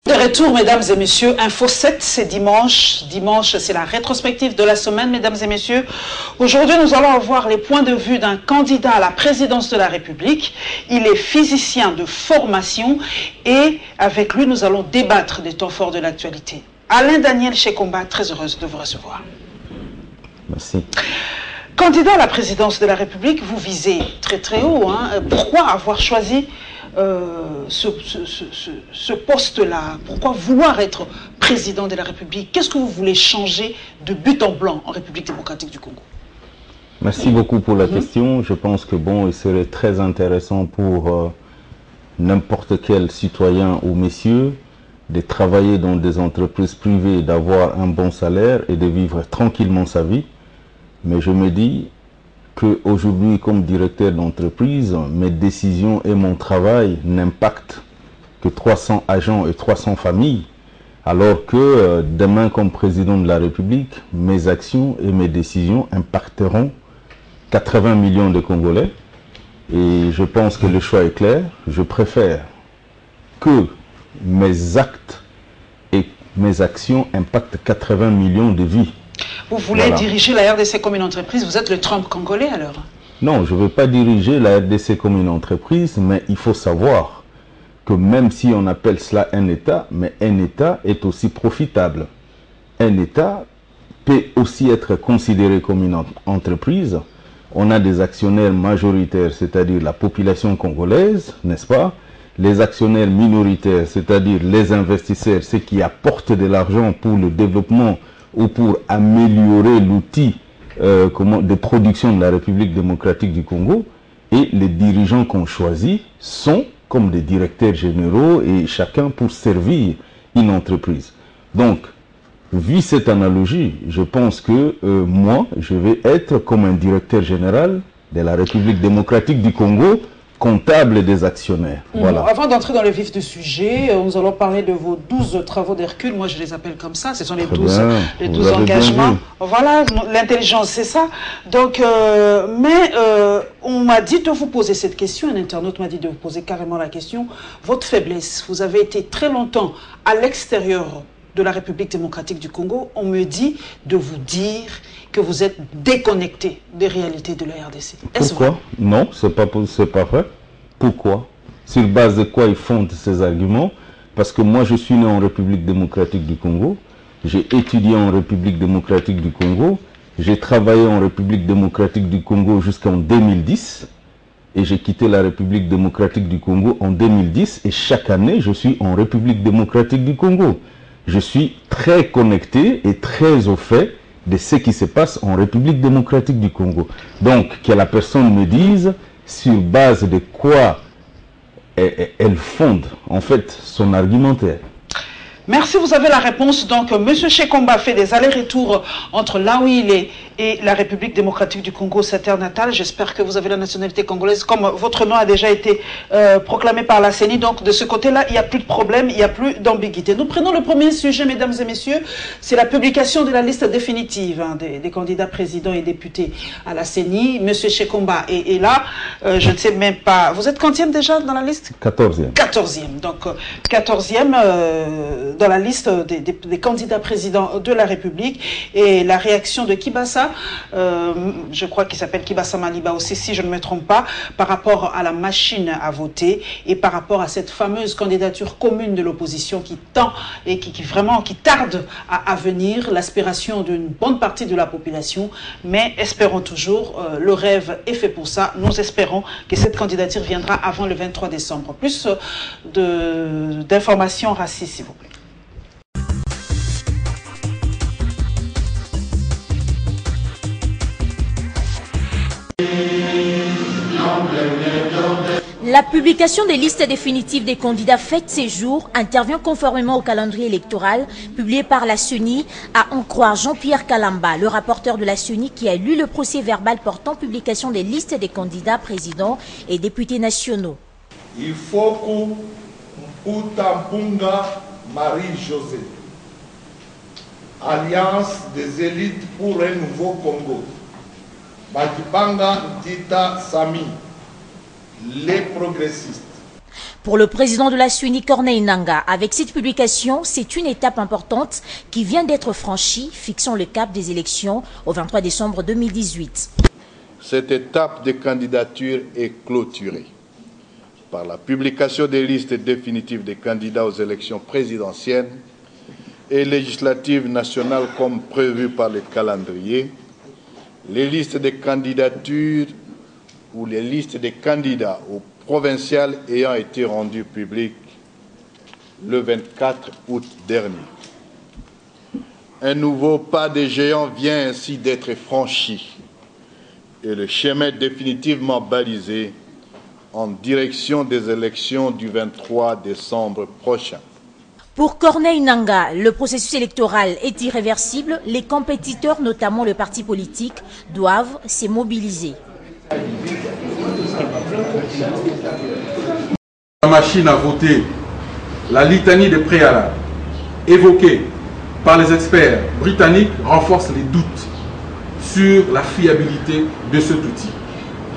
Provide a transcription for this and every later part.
De retour, mesdames et messieurs, Info 7, c'est dimanche. Dimanche, c'est la rétrospective de la semaine, mesdames et messieurs. Aujourd'hui, nous allons avoir les points de vue d'un candidat à la présidence de la République. Il est physicien de formation et avec lui, nous allons débattre des temps forts de l'actualité. Alain Daniel Chekomba, très heureuse de vous recevoir. Merci. Candidat à la présidence de la République, vous visez très très haut. Pourquoi avoir choisi ce poste-là? Pourquoi vouloir être président de la République? Qu'est-ce que vous voulez changer de but en blanc en République démocratique du Congo? Merci beaucoup pour la question. Je pense que bon, il serait très intéressant pour n'importe quel citoyen ou messieurs de travailler dans des entreprises privées, d'avoir un bon salaire et de vivre tranquillement sa vie. Mais je me dis qu'aujourd'hui, comme directeur d'entreprise, mes décisions et mon travail n'impactent que 300 agents et 300 familles, alors que demain, comme président de la République, mes actions et mes décisions impacteront 80 millions de Congolais. Et je pense que le choix est clair. Je préfère que mes actes et mes actions impactent 80 millions de vies. Vous voulez diriger la RDC comme une entreprise, vous êtes le Trump congolais alors? Non, je ne veux pas diriger la RDC comme une entreprise, mais il faut savoir que même si on appelle cela un État, mais un État est aussi profitable. Un État peut aussi être considéré comme une entreprise. On a des actionnaires majoritaires, c'est-à-dire la population congolaise, n'est-ce pas? Les actionnaires minoritaires, c'est-à-dire les investisseurs, ceux qui apportent de l'argent pour le développement ou pour améliorer l'outil de production de la République démocratique du Congo. Et les dirigeants qu'on choisit sont comme des directeurs généraux et chacun pour servir une entreprise. Donc, vu cette analogie, je pense que moi, je vais être comme un directeur général de la République démocratique du Congo, comptable des actionnaires. Voilà. Avant d'entrer dans le vif du sujet, nous allons parler de vos 12 travaux d'Hercule. Moi, je les appelle comme ça. Ce sont les 12 engagements. Voilà, l'intelligence, c'est ça. Donc, on m'a dit de vous poser cette question. Un internaute m'a dit de vous poser carrément la question. Votre faiblesse, vous avez été très longtemps à l'extérieur de la République démocratique du Congo. On me dit de vous dire que vous êtes déconnecté des réalités de la RDC. Pourquoi? Non, c'est pas vrai. Pourquoi? Sur base de quoi ils fondent ces arguments? Parce que moi, je suis né en République démocratique du Congo. J'ai étudié en République démocratique du Congo. J'ai travaillé en République démocratique du Congo jusqu'en 2010. Et j'ai quitté la République démocratique du Congo en 2010. Et chaque année, je suis en République démocratique du Congo. Je suis très connecté et très au fait de ce qui se passe en République démocratique du Congo. Donc, que la personne me dise sur base de quoi elle fonde, en fait, son argumentaire. Merci, vous avez la réponse. Donc, M. Chekomba fait des allers-retours entre là où il est et la République démocratique du Congo, sa terre natale. J'espère que vous avez la nationalité congolaise, comme votre nom a déjà été proclamé par la CENI. Donc, de ce côté-là, il n'y a plus de problème, il n'y a plus d'ambiguïté. Nous prenons le premier sujet, mesdames et messieurs. C'est la publication de la liste définitive des candidats présidents et députés à la CENI. M. Chekomba est là. Je ne sais même pas. Vous êtes quantième déjà dans la liste? 14e. 14e. Donc, 14e dans la liste des candidats présidents de la République. Et la réaction de Kibasa, je crois qu'il s'appelle Kibasa Maliba aussi, si je ne me trompe pas, par rapport à la machine à voter et par rapport à cette fameuse candidature commune de l'opposition qui tend et qui tarde à venir, l'aspiration d'une bonne partie de la population. Mais espérons toujours, le rêve est fait pour ça. Nous espérons que cette candidature viendra avant le 23 décembre. Plus d'informations racistes, s'il vous plaît. La publication des listes définitives des candidats fête ses jours intervient conformément au calendrier électoral publié par la CENI, à en croire Jean-Pierre Kalamba, le rapporteur de la CENI qui a lu le procès verbal portant publication des listes des candidats présidents et députés nationaux. Il faut que Mputampunga Marie-José, Alliance des élites pour un nouveau Congo, Bakibanga Ntita Sami, les progressistes. Pour le président de la CENI, Corneille Nangaa, avec cette publication, c'est une étape importante qui vient d'être franchie, fixant le cap des élections au 23 décembre 2018. Cette étape de candidature est clôturée par la publication des listes définitives des candidats aux élections présidentielles et législatives nationales comme prévu par le calendrier. Les listes de candidatures ou les listes des candidats aux provinciales ayant été rendues publiques le 24 août dernier. Un nouveau pas de géant vient ainsi d'être franchi et le chemin définitivement balisé en direction des élections du 23 décembre prochain. Pour Corneille Nangaa, le processus électoral est irréversible. Les compétiteurs, notamment le parti politique, doivent se mobiliser. La machine à voter, la litanie des préalables évoquée par les experts britanniques renforce les doutes sur la fiabilité de cet outil.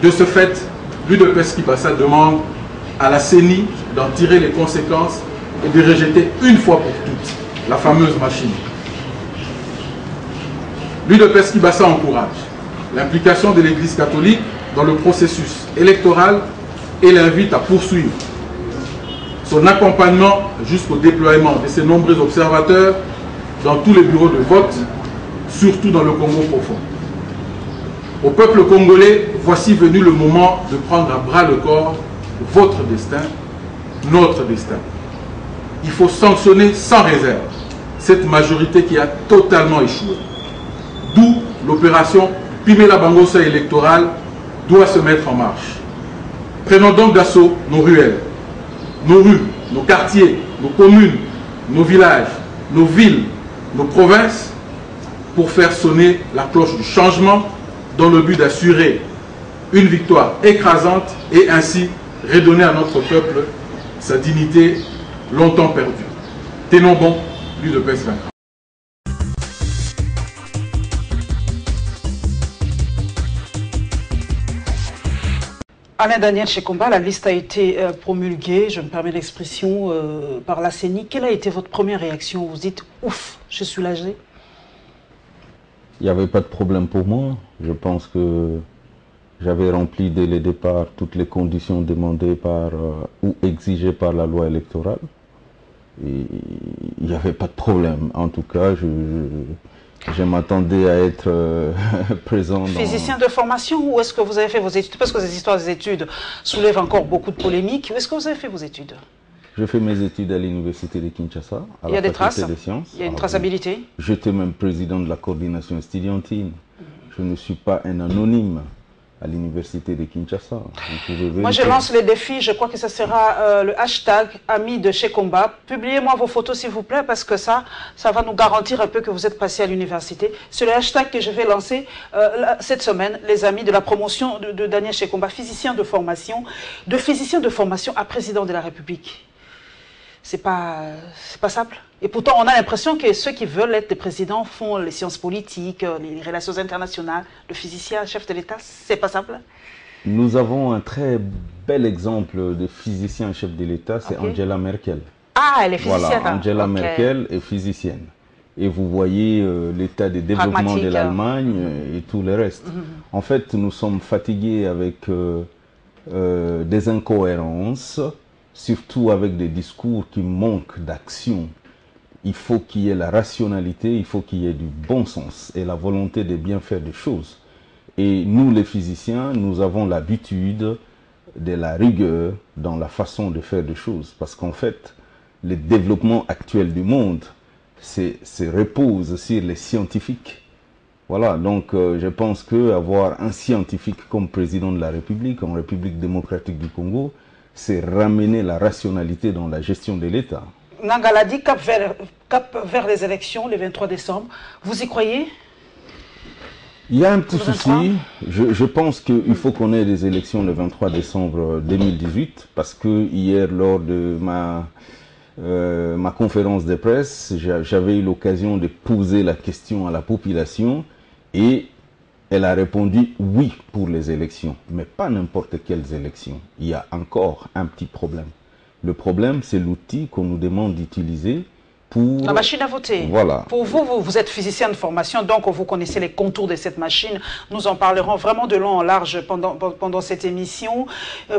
De ce fait, l'UDPS Kibasa demande à la CENI d'en tirer les conséquences et de rejeter une fois pour toutes la fameuse machine. L'UDPS Kibasa encourage l'implication de l'Église catholique dans le processus électoral et l'invite à poursuivre son accompagnement jusqu'au déploiement de ces nombreux observateurs dans tous les bureaux de vote, surtout dans le Congo profond. Au peuple congolais, voici venu le moment de prendre à bras le corps votre destin, notre destin. Il faut sanctionner sans réserve cette majorité qui a totalement échoué. D'où l'opération Pimela Bangosa électorale doit se mettre en marche. Prenons donc d'assaut nos ruelles, nos rues, nos quartiers, nos communes, nos villages, nos villes, nos provinces, pour faire sonner la cloche du changement dans le but d'assurer une victoire écrasante et ainsi redonner à notre peuple sa dignité longtemps perdue. Tenons bon, l'UDPS vaincra. Alain Daniel Chekomba, la liste a été promulguée, je me permets l'expression, par la CENI. Quelle a été votre première réaction? Vous dites, ouf, je suis soulagé? Il n'y avait pas de problème pour moi. Je pense que j'avais rempli dès le départ toutes les conditions demandées par ou exigées par la loi électorale. Et il n'y avait pas de problème. En tout cas, je m'attendais à être présent. Physicien de formation, où est-ce que vous avez fait vos études? Parce que ces histoires des études soulèvent encore beaucoup de polémiques. Où est-ce que vous avez fait vos études? J'ai fait mes études à l'université de Kinshasa, à la faculté des sciences. Il y a une traçabilité? J'étais même président de la coordination estudiantine. Je ne suis pas un anonyme à l'université de Kinshasa. Moi, je lance les défis. Je crois que ce sera le hashtag Amis de Chekomba. Publiez-moi vos photos, s'il vous plaît, parce que ça va nous garantir un peu que vous êtes passé à l'université. C'est le hashtag que je vais lancer cette semaine, les amis de la promotion de Daniel Chekomba, physicien de formation à président de la République. C'est pas simple. Et pourtant, on a l'impression que ceux qui veulent être des présidents font les sciences politiques, les relations internationales. Le physicien, chef de l'État, c'est pas simple. Nous avons un très bel exemple de physicien chef de l'État, c'est Angela Merkel. Ah, elle est physicienne. Voilà, Angela Merkel est physicienne. Et vous voyez l'état de développement de l'Allemagne et tout le reste. En fait, nous sommes fatigués avec des incohérences, surtout avec des discours qui manquent d'action. Il faut qu'il y ait la rationalité, il faut qu'il y ait du bon sens et la volonté de bien faire des choses. Et nous, les physiciens, nous avons l'habitude de la rigueur dans la façon de faire des choses. Parce qu'en fait, le développement actuel du monde se repose sur les scientifiques. Voilà, donc je pense qu'avoir un scientifique comme président de la République, en République démocratique du Congo, c'est ramener la rationalité dans la gestion de l'État. Nangaa l'a dit, cap vers les élections, le 23 décembre. Vous y croyez? Il y a un petit souci. Je pense qu'il faut qu'on ait des élections le 23 décembre 2018, parce que hier, lors de ma conférence de presse, j'avais eu l'occasion de poser la question à la population et elle a répondu oui pour les élections, mais pas n'importe quelles élections. Il y a encore un petit problème. Le problème, c'est l'outil qu'on nous demande d'utiliser pour... La machine à voter. Voilà. Pour vous, vous êtes physicien de formation, donc vous connaissez les contours de cette machine. Nous en parlerons vraiment de long en large pendant cette émission.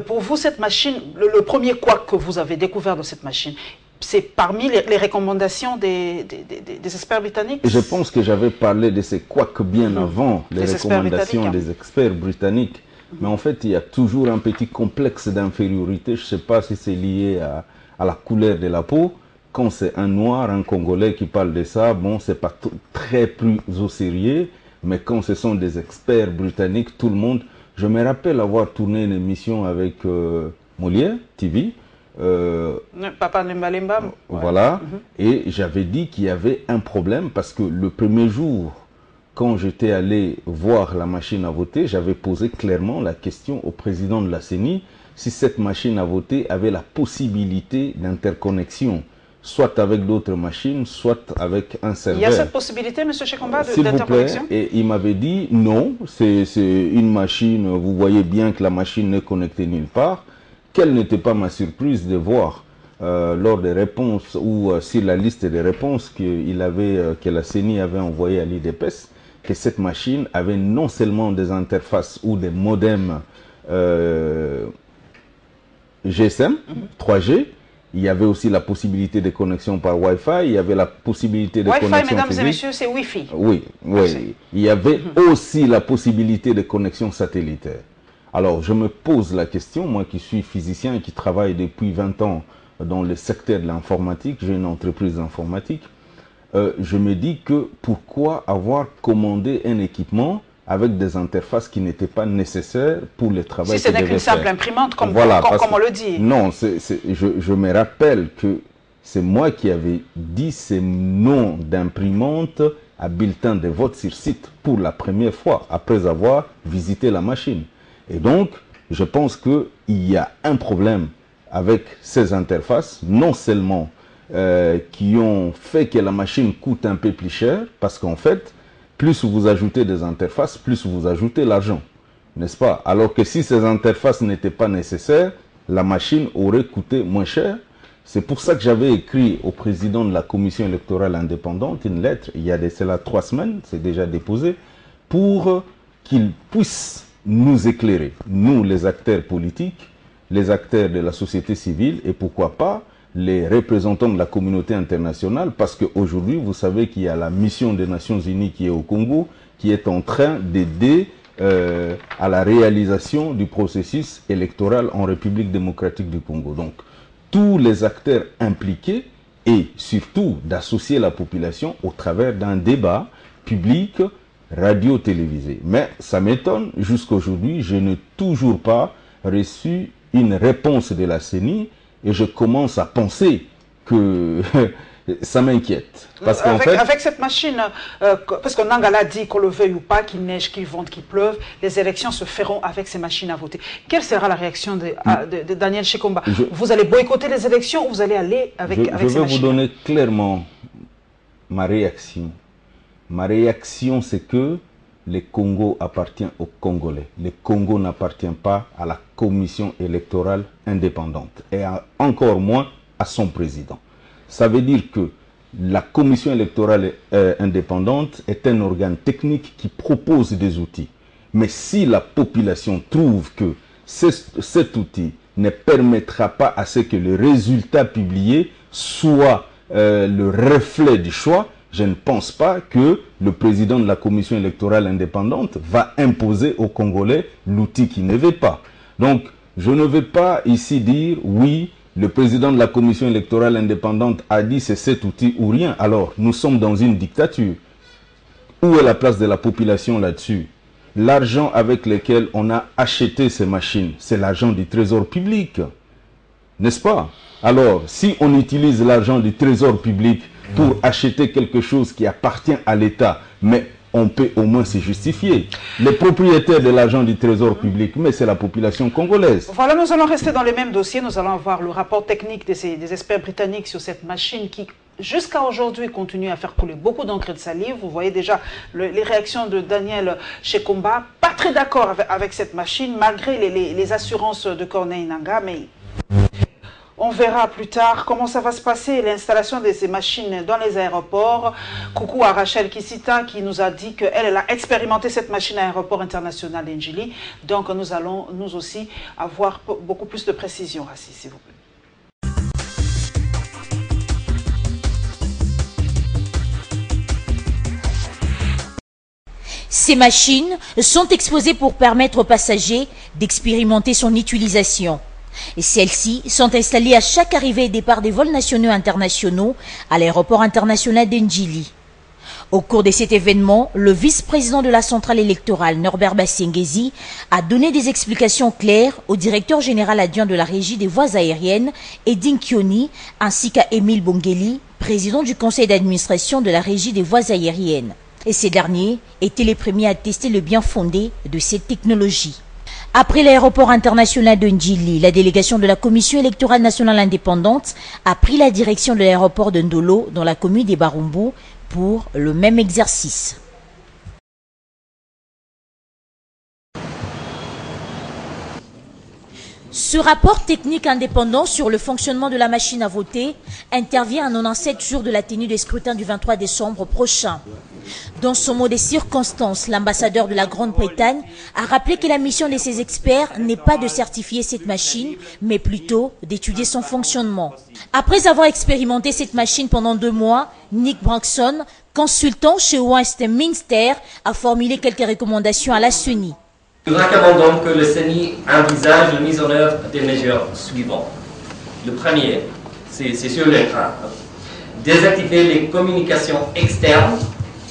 Pour vous, cette machine, le premier couac que vous avez découvert de cette machine, c'est parmi les recommandations des experts britanniques? Je pense que j'avais parlé de ces couacs bien avant les recommandations des experts britanniques. Mais en fait, il y a toujours un petit complexe d'infériorité. Je ne sais pas si c'est lié à la couleur de la peau. Quand c'est un noir, un Congolais qui parle de ça, bon, c'est pas très plus au sérieux. Mais quand ce sont des experts britanniques, tout le monde... Je me rappelle avoir tourné une émission avec Molière TV. Papa Lemba Lemba. Voilà. Et j'avais dit qu'il y avait un problème parce que le premier jour, quand j'étais allé voir la machine à voter, j'avais posé clairement la question au président de la CENI si cette machine à voter avait la possibilité d'interconnexion, soit avec d'autres machines, soit avec un serveur. Il y a cette possibilité, M. Chekomba, d'interconnexion? Et il m'avait dit non, c'est une machine, vous voyez bien que la machine n'est connectée nulle part. Quelle n'était pas ma surprise de voir lors des réponses ou sur la liste des réponses que la CENI avait envoyée à l'IDPS, que cette machine avait non seulement des interfaces ou des modems GSM, 3G, il y avait aussi la possibilité de connexion par Wi-Fi, il y avait la possibilité de connexion Wi-Fi, mesdames physique. et messieurs, c'est Wi-Fi. Oui, oui. Il y avait aussi la possibilité de connexion satellitaire. Alors, je me pose la question, moi qui suis physicien et qui travaille depuis 20 ans dans le secteur de l'informatique, j'ai une entreprise d'informatique, je me dis que pourquoi avoir commandé un équipement avec des interfaces qui n'étaient pas nécessaires pour le travail si ce n'est qu'une simple imprimante, comme on le dit. Non, je me rappelle que c'est moi qui avais dit ces noms d'imprimante à bulletin de vote sur site pour la première fois, après avoir visité la machine. Et donc, je pense qu'il y a un problème avec ces interfaces, non seulement qui ont fait que la machine coûte un peu plus cher, parce qu'en fait, plus vous ajoutez des interfaces, plus vous ajoutez l'argent, n'est-ce pas? Alors que si ces interfaces n'étaient pas nécessaires, la machine aurait coûté moins cher. C'est pour ça que j'avais écrit au président de la commission électorale indépendante une lettre, il y a de cela 3 semaines, c'est déjà déposé, pour qu'il puisse nous éclairer, nous les acteurs politiques, les acteurs de la société civile et pourquoi pas les représentants de la communauté internationale, parce qu'aujourd'hui, vous savez qu'il y a la mission des Nations Unies qui est au Congo, qui est en train d'aider à la réalisation du processus électoral en République démocratique du Congo. Donc, tous les acteurs impliqués et surtout d'associer la population au travers d'un débat public radio-télévisé. Mais ça m'étonne, jusqu'aujourd'hui, je n'ai toujours pas reçu une réponse de la CENI et je commence à penser que ça m'inquiète. Parce qu'en fait, avec cette machine, parce que Nangala dit qu'on le veuille ou pas, qu'il neige, qu'il vente, qu'il pleuve, les élections se feront avec ces machines à voter. Quelle sera la réaction de Daniel Chekomba? Vous allez boycotter les élections ou vous allez aller avec ces machines? Je vais vous donner clairement ma réaction. Ma réaction, c'est que le Congo appartient aux Congolais. Le Congo n'appartient pas à la commission électorale indépendante et encore moins à son président. Ça veut dire que la commission électorale indépendante est un organe technique qui propose des outils. Mais si la population trouve que cet outil ne permettra pas à ce que le résultat publié soit le reflet du choix, je ne pense pas que le président de la commission électorale indépendante va imposer aux Congolais l'outil qui ne veut pas. Donc, je ne vais pas ici dire oui, le président de la commission électorale indépendante a dit c'est cet outil ou rien. Alors, nous sommes dans une dictature. Où est la place de la population là-dessus? L'argent avec lequel on a acheté ces machines, c'est l'argent du trésor public. N'est-ce pas? Alors, si on utilise l'argent du trésor public pour acheter quelque chose qui appartient à l'État, mais on peut au moins se justifier. Les propriétaires de l'argent du trésor public, mais c'est la population congolaise. Voilà, nous allons rester dans le même dossier. Nous allons avoir le rapport technique des experts britanniques sur cette machine qui, jusqu'à aujourd'hui, continue à faire couler beaucoup d'encre de salive. Vous voyez déjà les réactions de Daniel Chekomba, pas très d'accord avec cette machine, malgré les assurances de Corneille Nangaa, mais On verra plus tard comment ça va se passer, l'installation de ces machines dans les aéroports. Coucou à Rachel Kissita qui nous a dit qu'elle a expérimenté cette machine à l'aéroport international d'Ndjili. Donc nous allons nous aussi avoir beaucoup plus de précision, Rassi, s'il vous plaît. Ces machines sont exposées pour permettre aux passagers d'expérimenter son utilisation. Et celles-ci sont installées à chaque arrivée et départ des vols nationaux et internationaux à l'aéroport international d'Ndjili. Au cours de cet événement, le vice-président de la centrale électorale, Norbert Bassengezi, a donné des explications claires au directeur général adjoint de la régie des voies aériennes, Edin Kioni, ainsi qu'à Émile Bongeli, président du conseil d'administration de la régie des voies aériennes. Et ces derniers étaient les premiers à tester le bien fondé de cette technologie. Après l'aéroport international de Ndjili, la délégation de la Commission électorale nationale indépendante a pris la direction de l'aéroport de Ndolo dans la commune des Barumbu pour le même exercice. Ce rapport technique indépendant sur le fonctionnement de la machine à voter intervient à 97 jours de la tenue des scrutins du 23 décembre prochain. Dans son mot des circonstances, l'ambassadeur de la Grande-Bretagne a rappelé que la mission de ses experts n'est pas de certifier cette machine, mais plutôt d'étudier son fonctionnement. Après avoir expérimenté cette machine pendant 2 mois, Nick Branson, consultant chez Westminster, a formulé quelques recommandations à la CENI. Nous recommandons que le CENI envisage la mise en œuvre des mesures suivantes. Le premier, c'est sur l'écran. Désactiver les communications externes,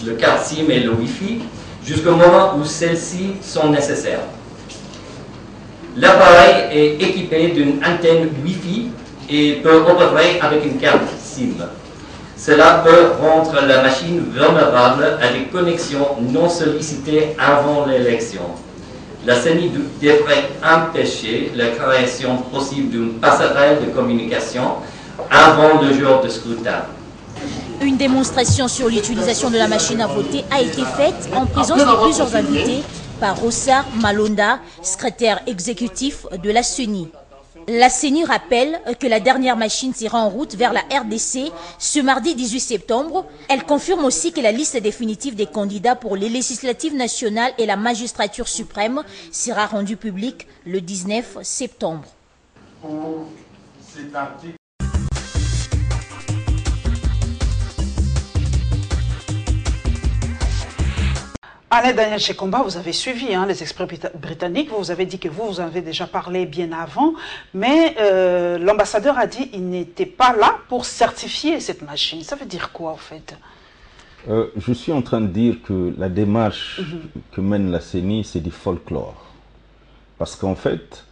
le carte SIM et le Wi-Fi, jusqu'au moment où celles-ci sont nécessaires. L'appareil est équipé d'une antenne Wi-Fi et peut opérer avec une carte SIM. Cela peut rendre la machine vulnérable à des connexions non sollicitées avant l'élection. La CENI devrait empêcher la création possible d'une passerelle de communication avant le jour de scrutin. Une démonstration sur l'utilisation de la machine à voter a été faite en présence de plusieurs invités par Rossar Malonda, secrétaire exécutif de la CENI. La CENI rappelle que la dernière machine sera en route vers la RDC ce mardi 18 septembre. Elle confirme aussi que la liste définitive des candidats pour les législatives nationales et la magistrature suprême sera rendue publique le 19 septembre. Alain Daniel Chekomba, vous avez suivi les experts britanniques, vous avez dit que vous avez déjà parlé bien avant, mais l'ambassadeur a dit qu'il n'était pas là pour certifier cette machine. Ça veut dire quoi en fait? Je suis en train de dire que la démarche que mène la CENI, c'est du folklore. Parce qu'en fait,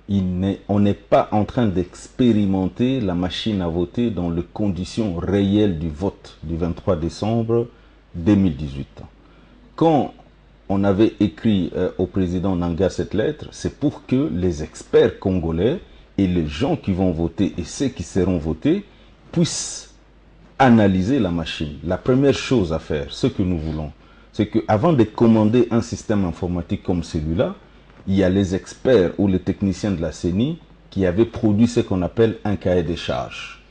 on n'est pas en train d'expérimenter la machine à voter dans les conditions réelles du vote du 23 décembre 2018. Quand on avait écrit au président Nanga cette lettre, c'est pour que les experts congolais et les gens qui vont voter et ceux qui seront votés puissent analyser la machine. La première chose à faire, ce que nous voulons, c'est qu'avant de commander un système informatique comme celui-là, il y a les experts ou les techniciens de la CENI qui avaient produit ce qu'on appelle un cahier des charges.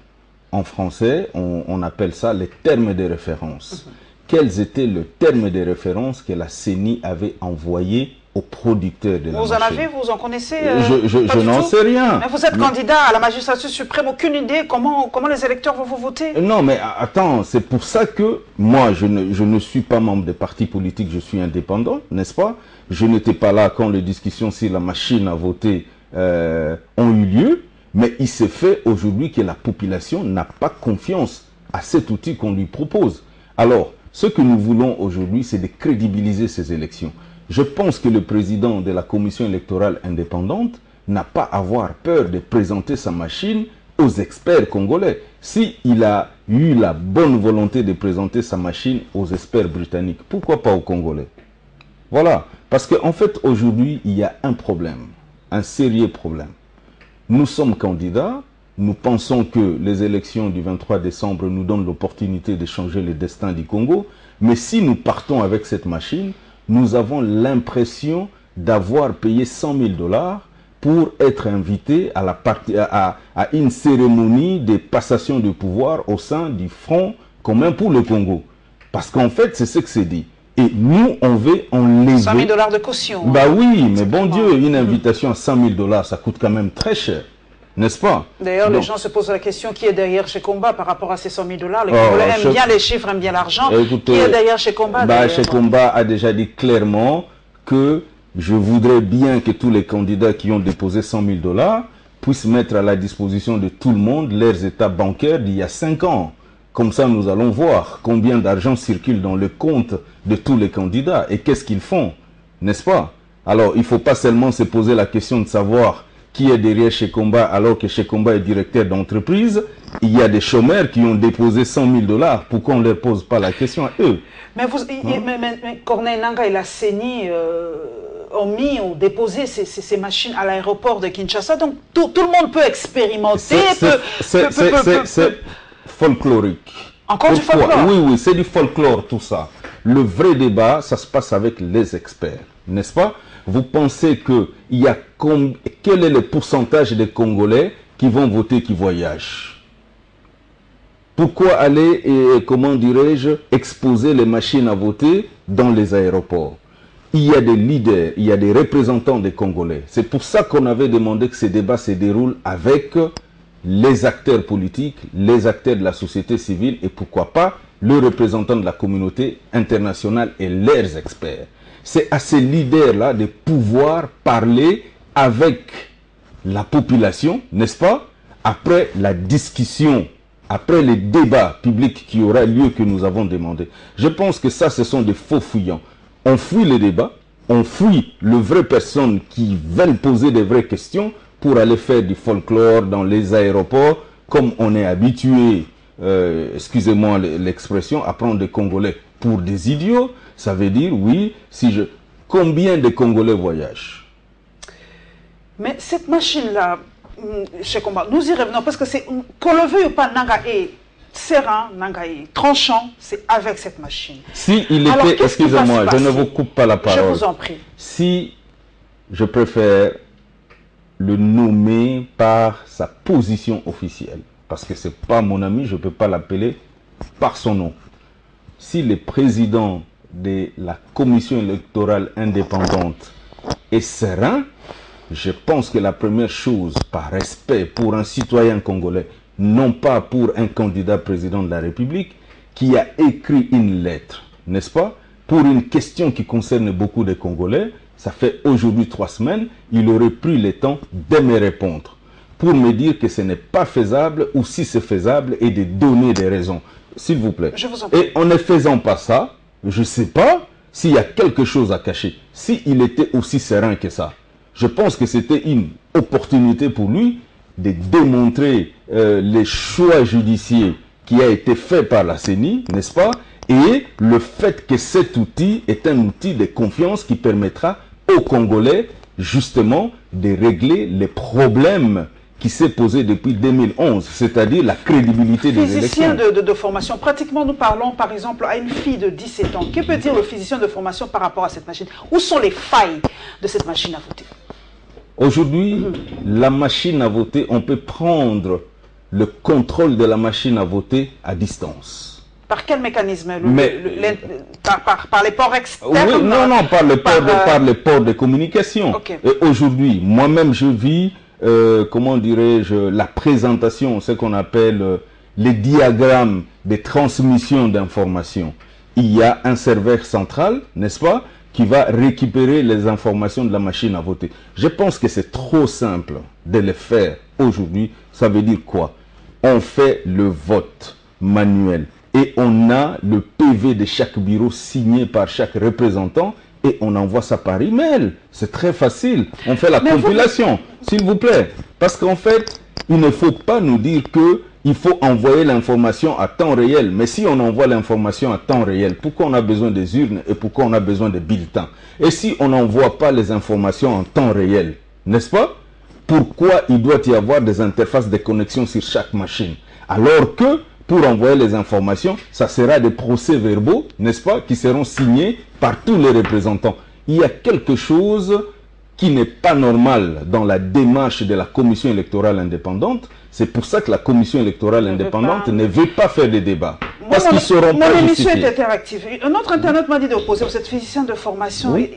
En français, on appelle ça les termes de référence. Quels étaient les termes de référence que la CENI avait envoyés aux producteurs de la machine? Vous en avez, vous en connaissez? Je n'en sais rien. Mais vous êtes candidat à la magistrature suprême, aucune idée comment les électeurs vont vous voter? Non, mais attends, c'est pour ça que moi, je ne suis pas membre de parti politique, je suis indépendant, n'est-ce pas? Je n'étais pas là quand les discussions sur la machine à voter ont eu lieu, mais il s'est fait aujourd'hui que la population n'a pas confiance à cet outil qu'on lui propose. Alors, ce que nous voulons aujourd'hui, c'est de crédibiliser ces élections. Je pense que le président de la commission électorale indépendante n'a pas à avoir peur de présenter sa machine aux experts congolais. S'il a eu la bonne volonté de présenter sa machine aux experts britanniques, pourquoi pas aux Congolais? Voilà. Parce qu'en fait, aujourd'hui, il y a un problème, un sérieux problème. Nous sommes candidats. Nous pensons que les élections du 23 décembre nous donnent l'opportunité de changer le destin du Congo. Mais si nous partons avec cette machine, nous avons l'impression d'avoir payé 100 000 $, pour être invité à une cérémonie de passation de pouvoir au sein du Front commun pour le Congo. Parce qu'en fait, c'est ce que c'est dit. Et nous, on veut enlever... 100 000 $ de caution. Bah oui, mais bon Dieu, une invitation à 100 000 $, ça coûte quand même très cher. N'est-ce pas? D'ailleurs, les gens se posent la question qui est derrière chez Combat par rapport à ces 100 000 $. Les Congolais aiment bien les chiffres, aiment bien l'argent. Qui est derrière chez Combat? Chez Combat a déjà dit clairement que je voudrais bien que tous les candidats qui ont déposé 100 000 $ puissent mettre à la disposition de tout le monde leurs états bancaires d'il y a 5 ans. Comme ça, nous allons voir combien d'argent circule dans le compte de tous les candidats et qu'est-ce qu'ils font, n'est-ce pas? Alors, il ne faut pas seulement se poser la question de savoir qui est derrière chez Combat alors que chez Combat est directeur d'entreprise. Il y a des chômeurs qui ont déposé 100 000 $. Pourquoi on ne leur pose pas la question à eux? Mais Corneille Nangaa et la CENI ont déposé ces machines à l'aéroport de Kinshasa. Donc tout le monde peut expérimenter. C'est folklorique. Encore du folklore? Oui, c'est du folklore tout ça. Le vrai débat, ça se passe avec les experts, n'est-ce pas? Vous pensez quel est le pourcentage des Congolais qui vont voter, qui voyagent? Pourquoi aller, comment dirais-je, exposer les machines à voter dans les aéroports? Il y a des leaders, il y a des représentants des Congolais. C'est pour ça qu'on avait demandé que ces débats se déroulent avec les acteurs politiques, les acteurs de la société civile et pourquoi pas le représentant de la communauté internationale et leurs experts. C'est à ces leaders-là de pouvoir parler avec la population, n'est-ce pas? Après la discussion, après les débats publics qui aura lieu que nous avons demandé. Je pense que ça, ce sont des faux fuyants. On fuit les débats, on fuit les vraies personnes qui veulent poser des vraies questions pour aller faire du folklore dans les aéroports, comme on est habitué, excusez-moi l'expression, à prendre des Congolais pour des idiots. Ça veut dire, oui, combien de Congolais voyagent? Mais cette machine-là, chez Combat, nous y revenons, parce que c'est, qu'on le veuille ou pas, Nangaa est serein, Nangaa est tranchant, c'est avec cette machine. Si il était, excusez-moi, je ne vous coupe pas la parole. Je vous en prie. Si je préfère le nommer par sa position officielle, parce que c'est pas mon ami, je ne peux pas l'appeler par son nom. Si le président de la commission électorale indépendante est serein, je pense que la première chose, par respect pour un citoyen congolais, non pas pour un candidat président de la République, qui a écrit une lettre, n'est-ce pas, pour une question qui concerne beaucoup de Congolais, ça fait aujourd'hui 3 semaines, il aurait pris le temps de me répondre, pour me dire que ce n'est pas faisable, ou si c'est faisable, et de donner des raisons. S'il vous plaît. Je vous en prie. Et en ne faisant pas ça, je ne sais pas s'il y a quelque chose à cacher. S'il était aussi serein que ça, je pense que c'était une opportunité pour lui de démontrer les choix judiciaires qui a été fait par la CENI, n'est-ce pas? Et le fait que cet outil est un outil de confiance qui permettra aux Congolais, justement, de régler les problèmes qui s'est posé depuis 2011, c'est-à-dire la crédibilité des élections. Physicien de formation, pratiquement nous parlons par exemple à une fille de 17 ans. Que peut dire le physicien de formation par rapport à cette machine? Où sont les failles de cette machine à voter? Aujourd'hui, la machine à voter, on peut prendre le contrôle de la machine à voter à distance. Par quel mécanisme? Par les ports externes? Oui, non, par les ports de communication. Okay. Et aujourd'hui, moi-même, je vis, comment dirais-je, la présentation, ce qu'on appelle les diagrammes de transmission d'informations. Il y a un serveur central, n'est-ce pas, qui va récupérer les informations de la machine à voter. Je pense que c'est trop simple de le faire aujourd'hui. Ça veut dire quoi? On fait le vote manuel et on a le PV de chaque bureau signé par chaque représentant et on envoie ça par email. C'est très facile. On fait la compilation, s'il vous plaît. Parce qu'en fait, il ne faut pas nous dire que il faut envoyer l'information à temps réel. Mais si on envoie l'information à temps réel, pourquoi on a besoin des urnes et pourquoi on a besoin des bulletins? Et si on n'envoie pas les informations en temps réel, n'est-ce pas? Pourquoi il doit y avoir des interfaces de connexion sur chaque machine? Alors que, pour envoyer les informations, ça sera des procès-verbaux, n'est-ce pas, qui seront signés par tous les représentants. Il y a quelque chose qui n'est pas normal dans la démarche de la commission électorale indépendante. C'est pour ça que la commission électorale indépendante ne veut pas faire des débats. Parce qu'ils ne seront pas Mon émission justifiés. est interactive. Un autre internaute m'a dit de poser, vous êtes physicien de formation, Oui.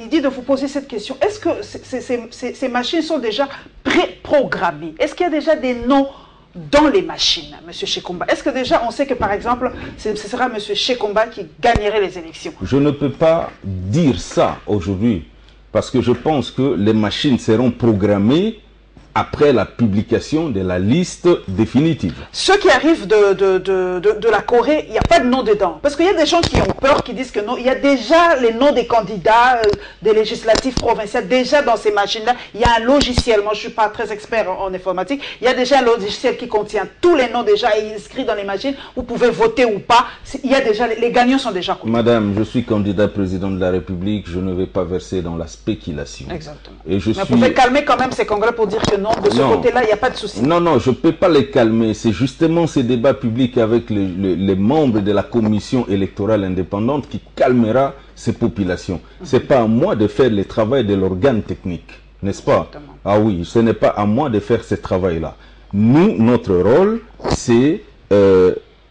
il dit de vous poser cette question. Est-ce que ces machines sont déjà préprogrammées? Est-ce qu'il y a déjà des noms dans les machines, M. Shekomba? Est-ce que déjà on sait que par exemple, ce sera M. Shekomba qui gagnerait les élections? Je ne peux pas dire ça aujourd'hui, parce que je pense que les machines seront programmées après la publication de la liste définitive. Ceux qui arrivent de la Corée, il n'y a pas de nom dedans. Parce qu'il y a des gens qui ont peur, qui disent que non, il y a déjà les noms des candidats des législatives provinciales, déjà dans ces machines-là. Il y a un logiciel, moi je ne suis pas très expert en informatique, il y a déjà un logiciel qui contient tous les noms déjà inscrits dans les machines. Vous pouvez voter ou pas. Il y a déjà, les gagnants sont déjà connus. Madame, je suis candidat président de la République, je ne vais pas verser dans la spéculation. Exactement. Et je Mais vous pouvez calmer quand même ces congrès pour dire que non, de ce côté-là, il n'y a pas de souci. Non, non, je ne peux pas les calmer. C'est justement ces débats publics avec les membres de la commission électorale indépendante qui calmera ces populations. Ce n'est pas à moi de faire le travail de l'organe technique, n'est-ce pas? Exactement. Ah oui, ce n'est pas à moi de faire ce travail-là. Nous, notre rôle, c'est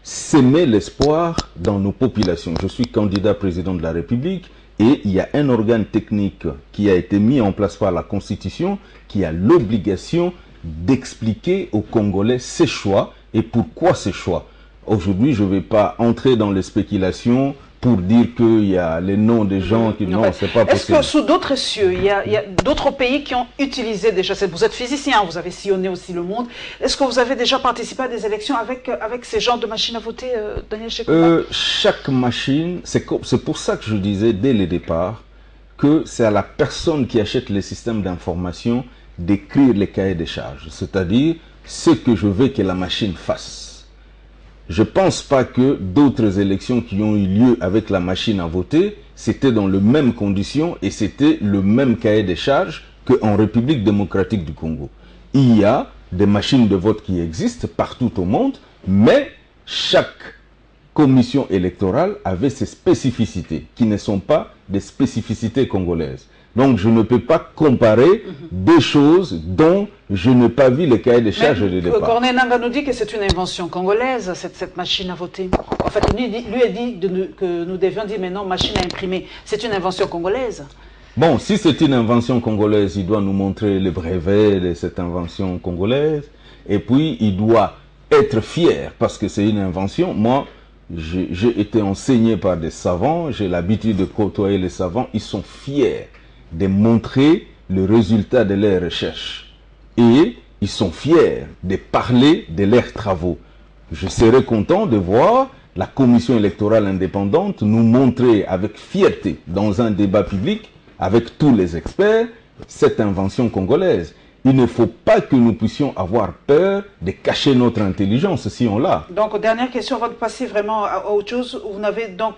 s'aimer l'espoir dans nos populations. Je suis candidat président de la République. Et il y a un organe technique qui a été mis en place par la Constitution qui a l'obligation d'expliquer aux Congolais ses choix et pourquoi ces choix. Aujourd'hui, je ne vais pas entrer dans les spéculations pour dire qu'il y a les noms des gens qui... Non, c'est pas possible. Est-ce que sous d'autres cieux, il y a d'autres pays qui ont utilisé déjà... Vous êtes physicien, vous avez sillonné aussi le monde. Est-ce que vous avez déjà participé à des élections avec ces genres de machines à voter, Daniel Shekomba? Chaque machine, c'est pour ça que je disais dès le départ que c'est à la personne qui achète les systèmes d'information d'écrire les cahiers des charges. C'est-à-dire ce que je veux que la machine fasse. Je ne pense pas que d'autres élections qui ont eu lieu avec la machine à voter, c'était dans les mêmes conditions et c'était le même cahier des charges qu'en République démocratique du Congo. Il y a des machines de vote qui existent partout au monde, mais chaque commission électorale avait ses spécificités, qui ne sont pas des spécificités congolaises. Donc je ne peux pas comparer deux choses dont je n'ai pas vu le cahier des charges de départ. Corneille Nangaa nous dit que c'est une invention congolaise, cette machine à voter. En fait, lui a dit que nous devions dire, mais non, machine à imprimer, c'est une invention congolaise. Bon, si c'est une invention congolaise, il doit nous montrer le brevet de cette invention congolaise. Et puis, il doit être fier parce que c'est une invention. Moi, j'ai été enseigné par des savants, j'ai l'habitude de côtoyer les savants. Ils sont fiers de montrer le résultat de leurs recherches. Et ils sont fiers de parler de leurs travaux. Je serais content de voir la commission électorale indépendante nous montrer avec fierté dans un débat public avec tous les experts cette invention congolaise. Il ne faut pas que nous puissions avoir peur de cacher notre intelligence si on l'a. Donc, dernière question, avant de passer vraiment à autre chose, vous n'avez donc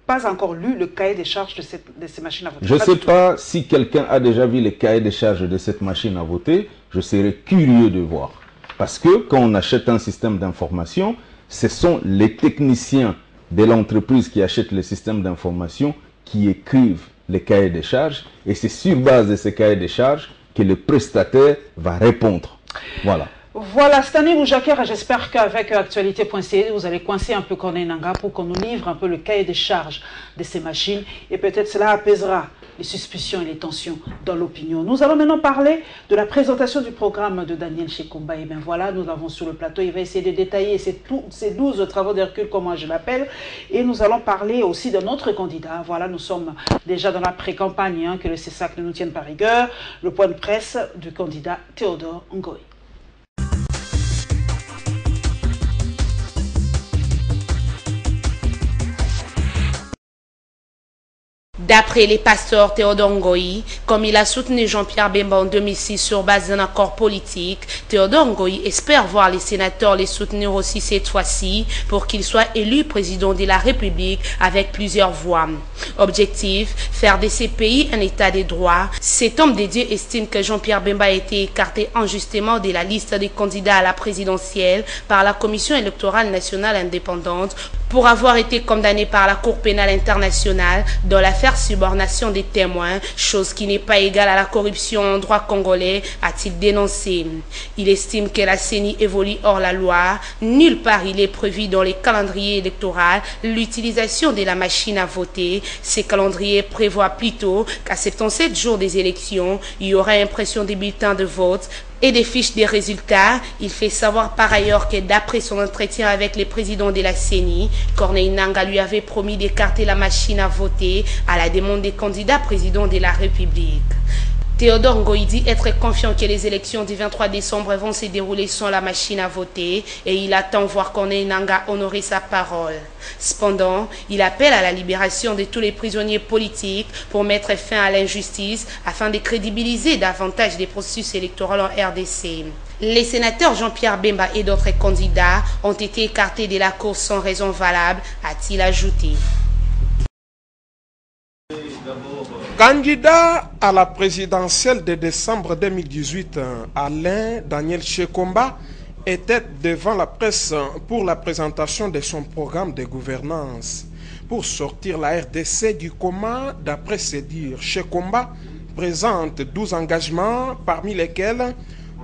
pas encore lu le cahier des charges de ces machines à voter? Je ne sais pas si quelqu'un a déjà vu le cahier des charges de cette machine à voter. Je serais curieux de voir. Parce que quand on achète un système d'information, ce sont les techniciens de l'entreprise qui achètent le système d'information qui écrivent les cahiers des charges. Et c'est sur base de ces cahiers des charges que le prestataire va répondre. Voilà. Voilà, Stanley Boujakera, j'espère qu'avec actualité.ca, vous allez coincer un peu Corneille Nangaa pour qu'on nous livre un peu le cahier des charges de ces machines et peut-être cela apaisera les suspicions et les tensions dans l'opinion. Nous allons maintenant parler de la présentation du programme de Daniel Shekomba. Et bien voilà, nous l'avons sur le plateau. Il va essayer de détailler ces 12 travaux d'Hercule, comme moi je l'appelle. Et nous allons parler aussi de notre candidat. Voilà, nous sommes déjà dans la pré-campagne, hein, que le CESAC ne nous tienne pas rigueur. Le point de presse du candidat Théodore Ngoï. D'après les pasteurs Théodore Ngoï, comme il a soutenu Jean-Pierre Bemba en 2006 sur base d'un accord politique, Théodore Ngoï espère voir les sénateurs les soutenir aussi cette fois-ci pour qu'il soit élu président de la République avec plusieurs voix. Objectif, faire de ces pays un état de droit. Cet homme de Dieu estime que Jean-Pierre Bemba a été écarté injustement de la liste des candidats à la présidentielle par la Commission électorale nationale indépendante pour avoir été condamné par la Cour pénale internationale dans l'affaire subornation des témoins, chose qui n'est pas égale à la corruption en droit congolais, a-t-il dénoncé. Il estime que la CENI évolue hors la loi. Nulle part il est prévu dans les calendriers électoraux l'utilisation de la machine à voter. Ces calendriers prévoient plutôt qu'à 77 jours des élections, il y aura impression des bulletins de vote et des fiches des résultats. Il fait savoir par ailleurs que d'après son entretien avec les présidents de la CENI, Corneille Nangaa lui avait promis d'écarter la machine à voter à la demande des candidats présidents de la République. Théodore Ngoï dit être confiant que les élections du 23 décembre vont se dérouler sans la machine à voter et il attend voir Corneille Nangaa honorer sa parole. Cependant, il appelle à la libération de tous les prisonniers politiques pour mettre fin à l'injustice afin de crédibiliser davantage des processus électoraux en RDC. Les sénateurs Jean-Pierre Bemba et d'autres candidats ont été écartés de la course sans raison valable, a-t-il ajouté. Candidat à la présidentielle de décembre 2018, Alain Daniel Shekomba était devant la presse pour la présentation de son programme de gouvernance. Pour sortir la RDC du coma, d'après ses dires, Shekomba présente 12 engagements, parmi lesquels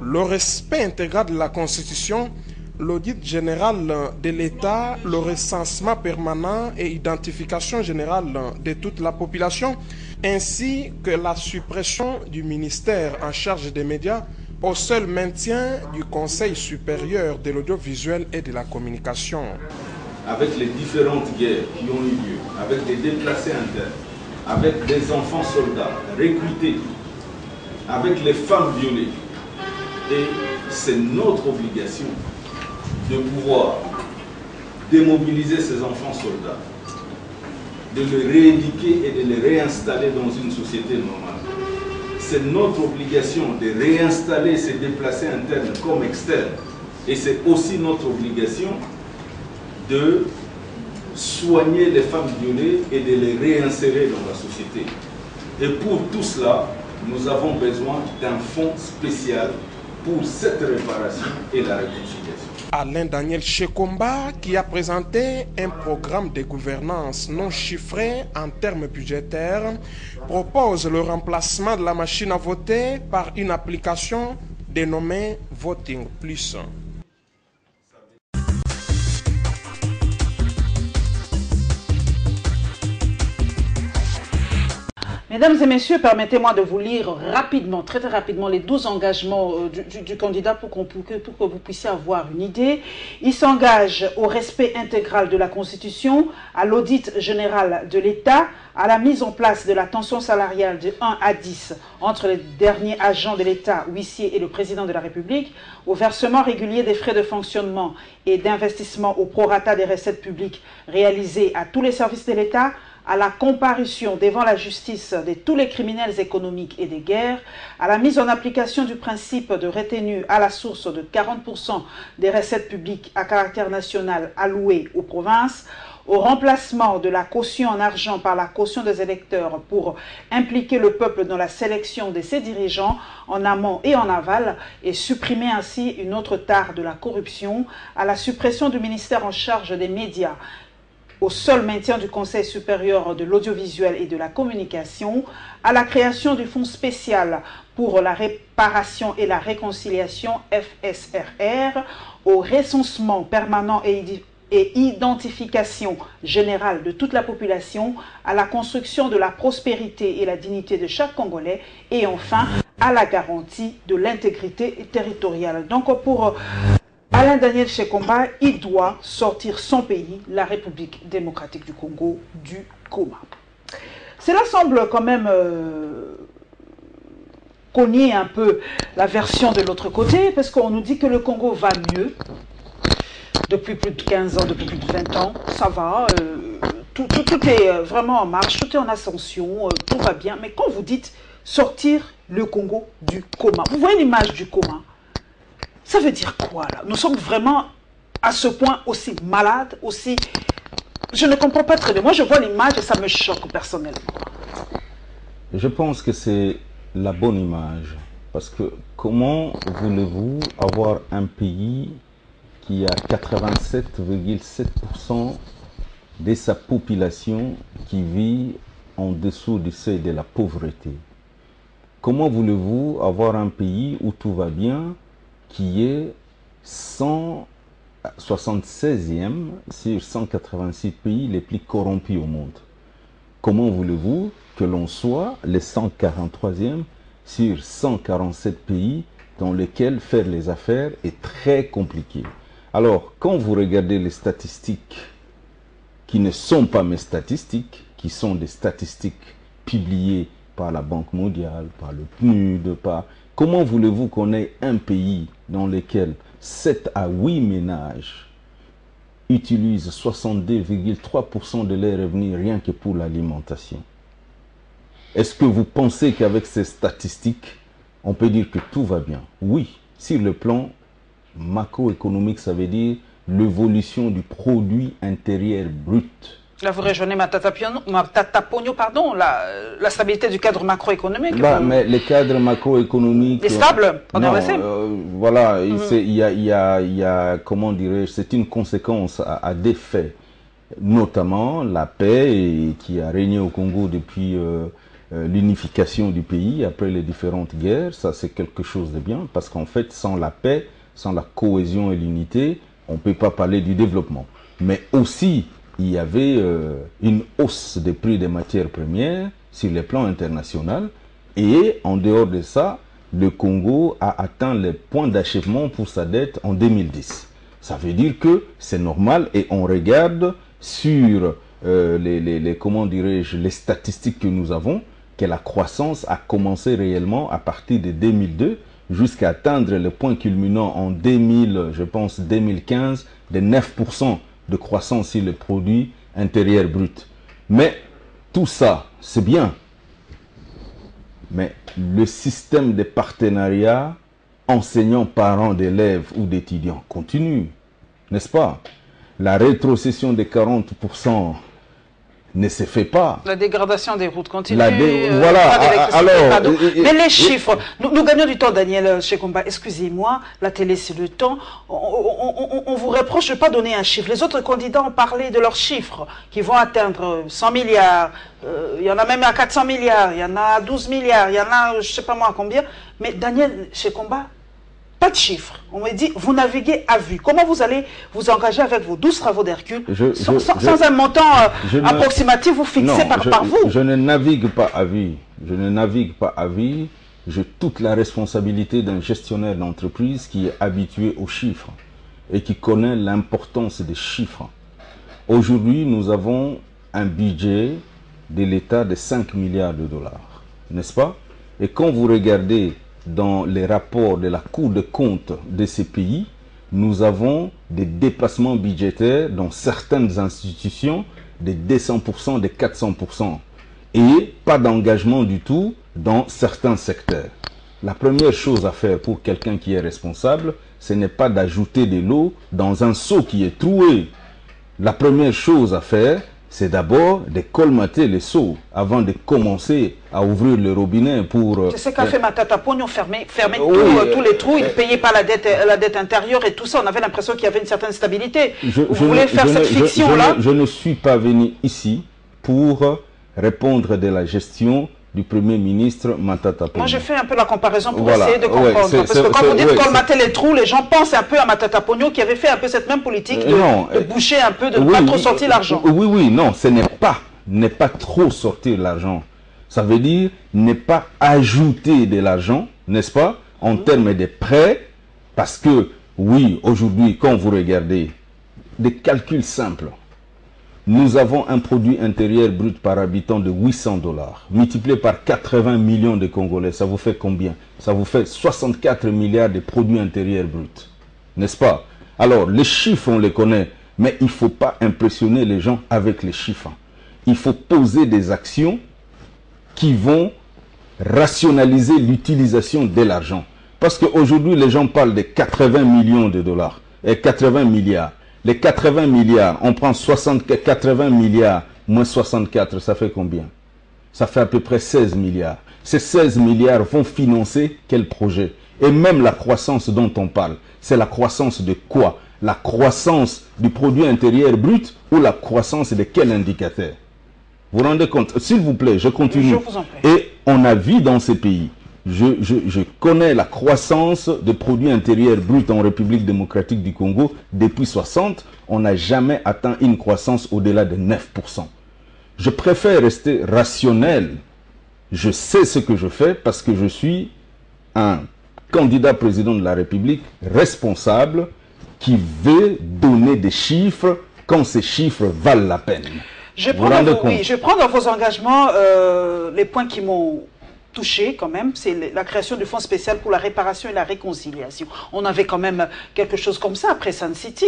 le respect intégral de la Constitution, l'audit général de l'État, le recensement permanent et identification générale de toute la population, ainsi que la suppression du ministère en charge des médias au seul maintien du Conseil supérieur de l'audiovisuel et de la communication. Avec les différentes guerres qui ont eu lieu, avec des déplacés internes, avec des enfants soldats recrutés, avec les femmes violées, et c'est notre obligation de pouvoir démobiliser ces enfants soldats, de les rééduquer et de les réinstaller dans une société normale. C'est notre obligation de réinstaller ces déplacés internes comme externes. Et c'est aussi notre obligation de soigner les femmes violées et de les réinsérer dans la société. Et pour tout cela, nous avons besoin d'un fonds spécial pour cette réparation et la réconciliation. Alain Daniel Shekomba, qui a présenté un programme de gouvernance non chiffré en termes budgétaires, propose le remplacement de la machine à voter par une application dénommée Voting Plus. Mesdames et messieurs, permettez-moi de vous lire rapidement, très rapidement, les 12 engagements du candidat pour que vous puissiez avoir une idée. Il s'engage au respect intégral de la Constitution, à l'audit général de l'État, à la mise en place de la tension salariale de 1 à 10 entre les derniers agents de l'État, huissiers et le président de la République, au versement régulier des frais de fonctionnement et d'investissement au prorata des recettes publiques réalisées à tous les services de l'État, à la comparution devant la justice de tous les criminels économiques et des guerres, à la mise en application du principe de retenue à la source de 40% des recettes publiques à caractère national allouées aux provinces, au remplacement de la caution en argent par la caution des électeurs pour impliquer le peuple dans la sélection de ses dirigeants en amont et en aval et supprimer ainsi une autre tare de la corruption, à la suppression du ministère en charge des médias, au seul maintien du Conseil supérieur de l'audiovisuel et de la communication, à la création du Fonds spécial pour la réparation et la réconciliation FSRR, au recensement permanent et identification générale de toute la population, à la construction de la prospérité et la dignité de chaque Congolais et enfin à la garantie de l'intégrité territoriale. Donc pour Alain Daniel Shekomba, il doit sortir son pays, la République démocratique du Congo, du coma. Cela semble quand même cogner un peu la version de l'autre côté, parce qu'on nous dit que le Congo va mieux. Depuis plus de 15 ans, depuis plus de 20 ans, ça va. Tout est vraiment en marche, tout est en ascension, tout va bien. Mais quand vous dites sortir le Congo du coma, vous voyez l'image du coma? Ça veut dire quoi là? Nous sommes vraiment à ce point aussi malades, aussi... Je ne comprends pas très bien. Moi je vois l'image et ça me choque personnellement. Je pense que c'est la bonne image. Parce que comment voulez-vous avoir un pays qui a 87,7% de sa population qui vit en dessous du seuil de la pauvreté. Comment voulez-vous avoir un pays où tout va bien, qui est 176e sur 186 pays les plus corrompus au monde? Comment voulez-vous que l'on soit les 143e sur 147 pays dans lesquels faire les affaires est très compliqué? Alors, quand vous regardez les statistiques qui ne sont pas mes statistiques, qui sont des statistiques publiées par la Banque mondiale, par le PNUD, comment voulez-vous qu'on ait un pays dans lequel 7 à 8 ménages utilisent 62,3% de leurs revenus rien que pour l'alimentation? Est-ce que vous pensez qu'avec ces statistiques, on peut dire que tout va bien? Oui, sur le plan macroéconomique, ça veut dire l'évolution du produit intérieur brut. Là, vous rejoignez Matata Ponyo, pardon, la stabilité du cadre macroéconomique. Mais le cadre macroéconomique est stable, voilà, il y a, comment dirais-je, c'est une conséquence à des faits, notamment la paix qui a régné au Congo depuis l'unification du pays après les différentes guerres. Ça, c'est quelque chose de bien, parce qu'en fait, sans la paix, sans la cohésion et l'unité, on ne peut pas parler du développement. Mais aussi, il y avait une hausse des prix des matières premières sur le plan international. Et en dehors de ça, le Congo a atteint les points d'achèvement pour sa dette en 2010. Ça veut dire que c'est normal, et on regarde sur comment dirais-je, les statistiques que nous avons, que la croissance a commencé réellement à partir de 2002 jusqu'à atteindre le point culminant en 2015 de 9% de croissance sur le produit intérieur brut. Mais tout ça, c'est bien. Mais le système de partenariat enseignants, parents d'élèves ou d'étudiants continue, n'est-ce pas? La rétrocession de 40% ne se fait pas. La dégradation des routes continue. Voilà. Alors, mais les chiffres, nous gagnons du temps, Daniel Shekomba. Excusez-moi, la télé c'est le temps. On vous reproche de ne pas donner un chiffre. Les autres candidats ont parlé de leurs chiffres qui vont atteindre 100 milliards. Il y en a même à 400 milliards, il y en a à 12 milliards, il y en a je ne sais pas moi combien. Mais Daniel Shekomba, pas de chiffres. On m'a dit, vous naviguez à vue. Comment vous allez vous engager avec vos 12 travaux d'Hercule sans un montant approximatif vous fixé par vous? Je ne navigue pas à vue. Je ne navigue pas à vue. J'ai toute la responsabilité d'un gestionnaire d'entreprise qui est habitué aux chiffres et qui connaît l'importance des chiffres. Aujourd'hui, nous avons un budget de l'État de 5 milliards de dollars, n'est-ce pas? Et quand vous regardez dans les rapports de la Cour des comptes de ces pays, nous avons des dépassements budgétaires dans certaines institutions de 200%, de 400%, et pas d'engagement du tout dans certains secteurs. La première chose à faire pour quelqu'un qui est responsable, ce n'est pas d'ajouter de l'eau dans un seau qui est troué. La première chose à faire, c'est d'abord de colmater les seaux avant de commencer à ouvrir le robinet pour... C'est ce qu'a fait Matata Ponyo, fermer tous les trous, il ne payait pas la dette intérieure et tout ça. On avait l'impression qu'il y avait une certaine stabilité. Vous voulez faire cette fiction-là? Je ne suis pas venu ici pour répondre de la gestion du Premier ministre Matata Ponyo. Moi, je fais un peu la comparaison pour essayer de comprendre. Parce que quand vous dites colmater les trous, les gens pensent un peu à Matata Ponyo qui avait fait un peu cette même politique de boucher un peu, de ne pas trop sortir l'argent. Oui, non, ce n'est pas trop sortir l'argent. Ça veut dire ne pas ajouter de l'argent, n'est-ce pas, en termes de prêts, parce que, oui, aujourd'hui, quand vous regardez des calculs simples, nous avons un produit intérieur brut par habitant de 800 $, multiplié par 80 millions de Congolais. Ça vous fait combien? Ça vous fait 64 milliards de produits intérieurs bruts. N'est-ce pas? Alors, les chiffres, on les connaît, mais il ne faut pas impressionner les gens avec les chiffres. Il faut poser des actions qui vont rationaliser l'utilisation de l'argent. Parce qu'aujourd'hui, les gens parlent de 80 millions de dollars et 80 milliards. Les 80 milliards, on prend 80 milliards moins 64, ça fait combien? Ça fait à peu près 16 milliards. Ces 16 milliards vont financer quel projet? Et même la croissance dont on parle, c'est la croissance de quoi? La croissance du produit intérieur brut ou la croissance de quel indicateur? Vous vous rendez compte? S'il vous plaît, je continue. Je vous en prie. Et on a vu dans ces pays, je connais la croissance des produits intérieurs bruts en République démocratique du Congo depuis 60, on n'a jamais atteint une croissance au-delà de 9%. Je préfère rester rationnel. Je sais ce que je fais parce que je suis un candidat président de la République responsable qui veut donner des chiffres quand ces chiffres valent la peine. Je prends dans vos engagements les points qui m'ont touché quand même, c'est la création du fonds spécial pour la réparation et la réconciliation. On avait quand même quelque chose comme ça après Sun City.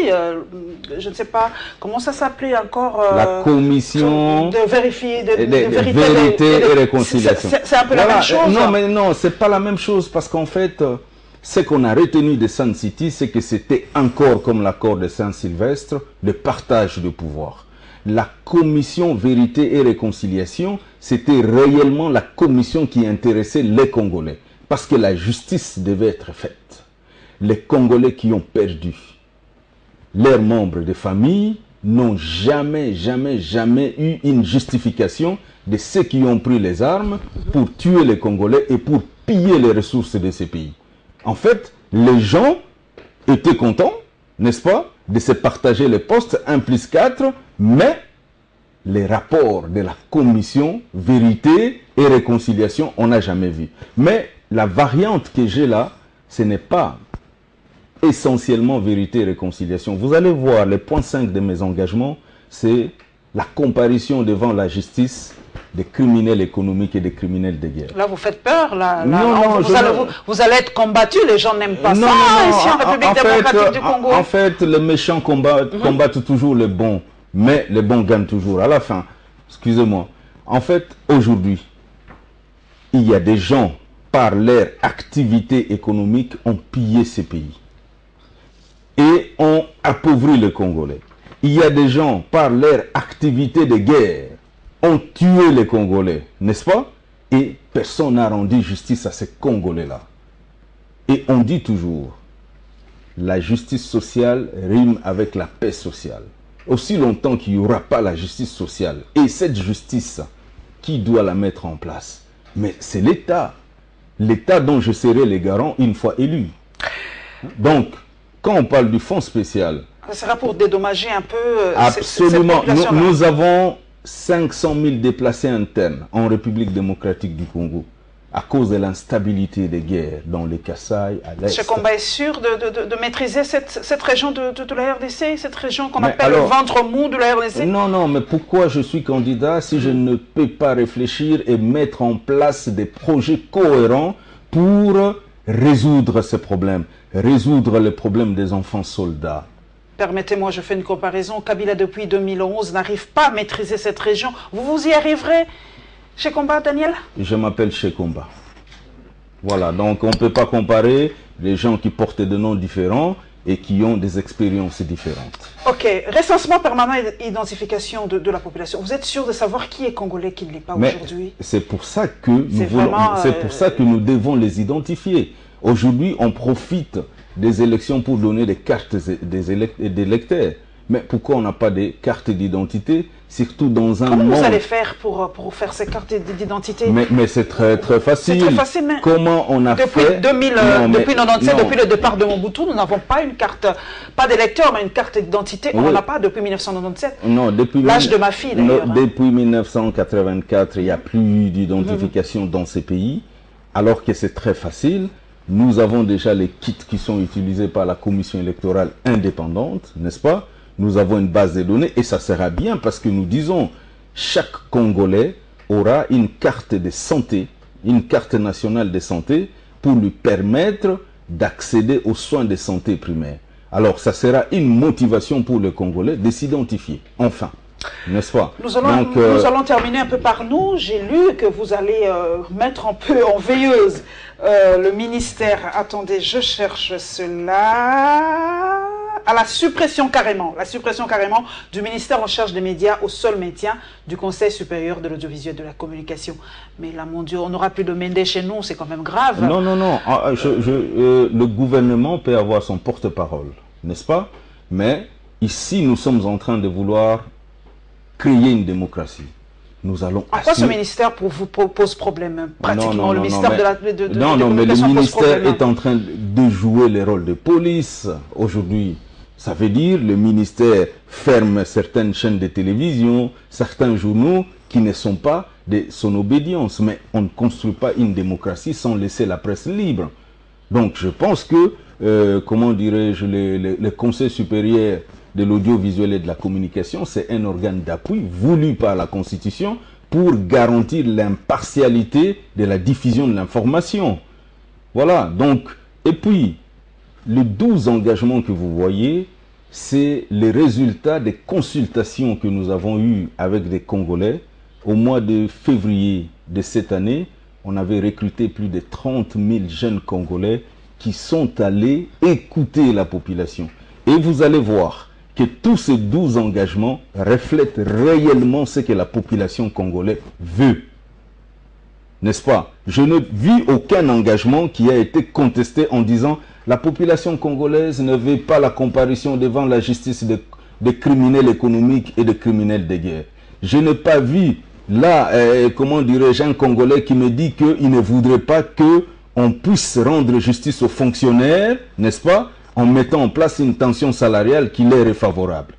Je ne sais pas comment ça s'appelait encore. La commission de vérifier de vérité et réconciliation. C'est un peu la même chose. Non, mais non, c'est pas la même chose parce qu'en fait, ce qu'on a retenu de Sun City, c'est que c'était encore comme l'accord de Saint-Sylvestre, le partage de pouvoir. La commission vérité et réconciliation, c'était réellement la commission qui intéressait les Congolais. Parce que la justice devait être faite. Les Congolais qui ont perdu leurs membres de famille n'ont jamais eu une justification de ceux qui ont pris les armes pour tuer les Congolais et pour piller les ressources de ces pays. En fait, les gens étaient contents, n'est-ce pas, de se partager les postes 1 + 4, mais les rapports de la commission vérité et réconciliation, on n'a jamais vu. Mais la variante que j'ai là, ce n'est pas essentiellement vérité et réconciliation. Vous allez voir, le point 5 de mes engagements, c'est la comparution devant la justice des criminels économiques et des criminels de guerre. Là, vous faites peur. Là, non, vous allez être combattu. Les gens n'aiment pas ça ici en République démocratique du Congo. En fait, les méchants combattent toujours les bons, mais les bons gagnent toujours. À la fin, excusez-moi, en fait, aujourd'hui, il y a des gens, par leur activité économique, ont pillé ces pays et ont appauvri les Congolais. Il y a des gens, par leur activité de guerre, ont tué les Congolais, n'est-ce pas? Et personne n'a rendu justice à ces Congolais-là. Et on dit toujours, la justice sociale rime avec la paix sociale. Aussi longtemps qu'il n'y aura pas la justice sociale, et cette justice, qui doit la mettre en place? Mais c'est l'État. L'État dont je serai le garant une fois élu. Donc, quand on parle du fonds spécial... Ça sera pour dédommager un peu... Absolument. Nous avons 500 000 déplacés internes en République démocratique du Congo à cause de l'instabilité des guerres dans les Kasaï, à l'Est. Chekomba est sûr de maîtriser cette région de la RDC, cette région qu'on appelle le ventre mou de la RDC? Non, mais pourquoi je suis candidat si je ne peux pas réfléchir et mettre en place des projets cohérents pour résoudre ces problèmes, résoudre les problèmes des enfants soldats? Permettez-moi, je fais une comparaison. Kabila, depuis 2011, n'arrive pas à maîtriser cette région. Vous y arriverez, Chekomba, Daniel? Je m'appelle Chekomba. Voilà, donc on ne peut pas comparer les gens qui portent des noms différents et qui ont des expériences différentes. Ok, recensement permanent et identification de la population. Vous êtes sûr de savoir qui est congolais, qui ne l'est pas aujourd'hui? C'est pour ça que nous devons les identifier. Aujourd'hui, on profite des élections pour donner des cartes des électeurs. Mais pourquoi on n'a pas de cartes d'identité, surtout dans un monde... Comment vous allez faire pour faire ces cartes d'identité? Mais c'est très facile. C'est très facile, mais comment on a fait... Depuis 1997, depuis le départ de Mobutu, nous n'avons pas une carte, pas d'électeur, mais une carte d'identité. On n'en a pas depuis 1997. Non, depuis l'âge de ma fille, d'ailleurs. Depuis 1984, il n'y a plus d'identification dans ces pays, alors que c'est très facile. Nous avons déjà les kits qui sont utilisés par la commission électorale indépendante, n'est-ce pas? Nous avons une base de données et ça sera bien parce que nous disons chaque Congolais aura une carte de santé, une carte nationale de santé pour lui permettre d'accéder aux soins de santé primaires. Alors ça sera une motivation pour les Congolais de s'identifier, enfin. N'est-ce pas? Nous allons terminer un peu par nous. J'ai lu que vous allez mettre un peu en veilleuse le ministère. Attendez, je cherche cela. À la suppression carrément du ministère en charge des médias au seul maintien du Conseil supérieur de l'audiovisuel et de la communication. Mais là, mon Dieu, on n'aura plus de Mende chez nous, c'est quand même grave. Non. Le gouvernement peut avoir son porte-parole, n'est-ce pas? Mais ici, nous sommes en train de vouloir créer une démocratie. Nous allons à quoi ce ministère pour vous pose problème? Pratiquement, le ministère de la non, mais le ministère est en train de jouer le rôle de police aujourd'hui. Ça veut dire le ministère ferme certaines chaînes de télévision, certains journaux qui ne sont pas de son obédience. Mais on ne construit pas une démocratie sans laisser la presse libre. Donc je pense que, comment dirais-je, le Conseil supérieur de l'audiovisuel et de la communication, c'est un organe d'appui voulu par la Constitution pour garantir l'impartialité de la diffusion de l'information. Voilà, donc, et puis, les 12 engagements que vous voyez, c'est les résultats des consultations que nous avons eues avec des Congolais. Au mois de février de cette année, on avait recruté plus de 30 000 jeunes Congolais qui sont allés écouter la population. Et vous allez voir que tous ces 12 engagements reflètent réellement ce que la population congolaise veut. N'est-ce pas? Je ne vis aucun engagement qui a été contesté en disant la population congolaise ne veut pas la comparution devant la justice de criminels économiques et de criminels de guerre. Je n'ai pas vu là, comment dirais-je, un Congolais qui me dit qu'il ne voudrait pas qu'on puisse rendre justice aux fonctionnaires, n'est-ce pas, en mettant en place une tension salariale qui leur est favorable.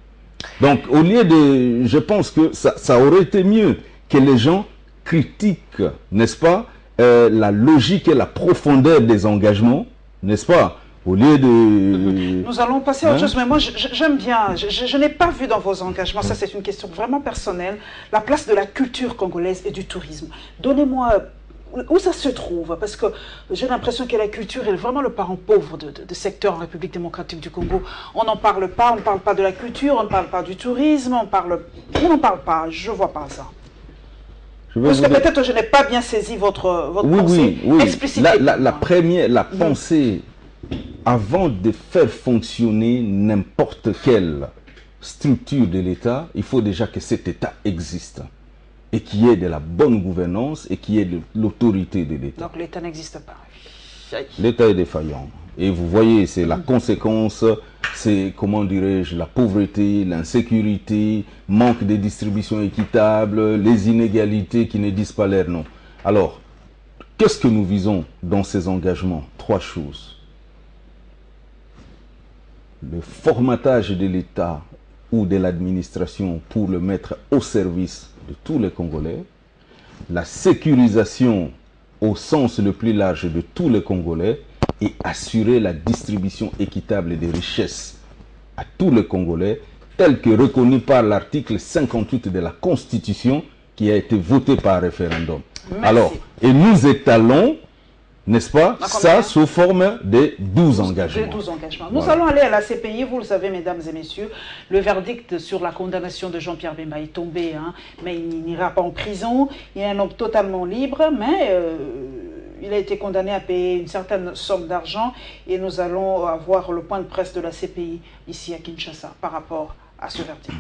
Donc, au lieu de... Je pense que ça aurait été mieux que les gens critiquent, n'est-ce pas, la logique et la profondeur des engagements, n'est-ce pas, au lieu de... Nous allons passer à autre chose, mais moi j'aime bien, je n'ai pas vu dans vos engagements, ça c'est une question vraiment personnelle, la place de la culture congolaise et du tourisme. Donnez-moi... Où ça se trouve? Parce que j'ai l'impression que la culture est vraiment le parent pauvre de secteur en République démocratique du Congo. On n'en parle pas, on ne parle pas de la culture, on ne parle pas du tourisme, on n'en parle pas, je ne vois pas ça. Parce que peut-être je n'ai pas bien saisi votre pensée. Oui. Explicitez. La pensée, avant de faire fonctionner n'importe quelle structure de l'État, il faut déjà que cet État existe. Et qui est de la bonne gouvernance et qui est de l'autorité de l'État. Donc l'État n'existe pas. L'État est défaillant. Et vous voyez, c'est la conséquence, c'est, comment dirais-je, la pauvreté, l'insécurité, manque de distribution équitable, les inégalités qui ne disent pas leur nom. Alors, qu'est-ce que nous visons dans ces engagements? 3 choses. Le formatage de l'État ou de l'administration pour le mettre au service de tous les Congolais, la sécurisation au sens le plus large de tous les Congolais et assurer la distribution équitable des richesses à tous les Congolais, tel que reconnu par l'article 58 de la Constitution qui a été voté par référendum. Merci. Alors, et nous étalons, n'est-ce pas, ça sous forme de 12 engagements. Nous allons aller à la CPI, vous le savez, mesdames et messieurs. Le verdict sur la condamnation de Jean-Pierre Bemba est tombé, mais il n'ira pas en prison. Il est un homme totalement libre, mais il a été condamné à payer une certaine somme d'argent. Et nous allons avoir le point de presse de la CPI ici à Kinshasa par rapport à ce verdict.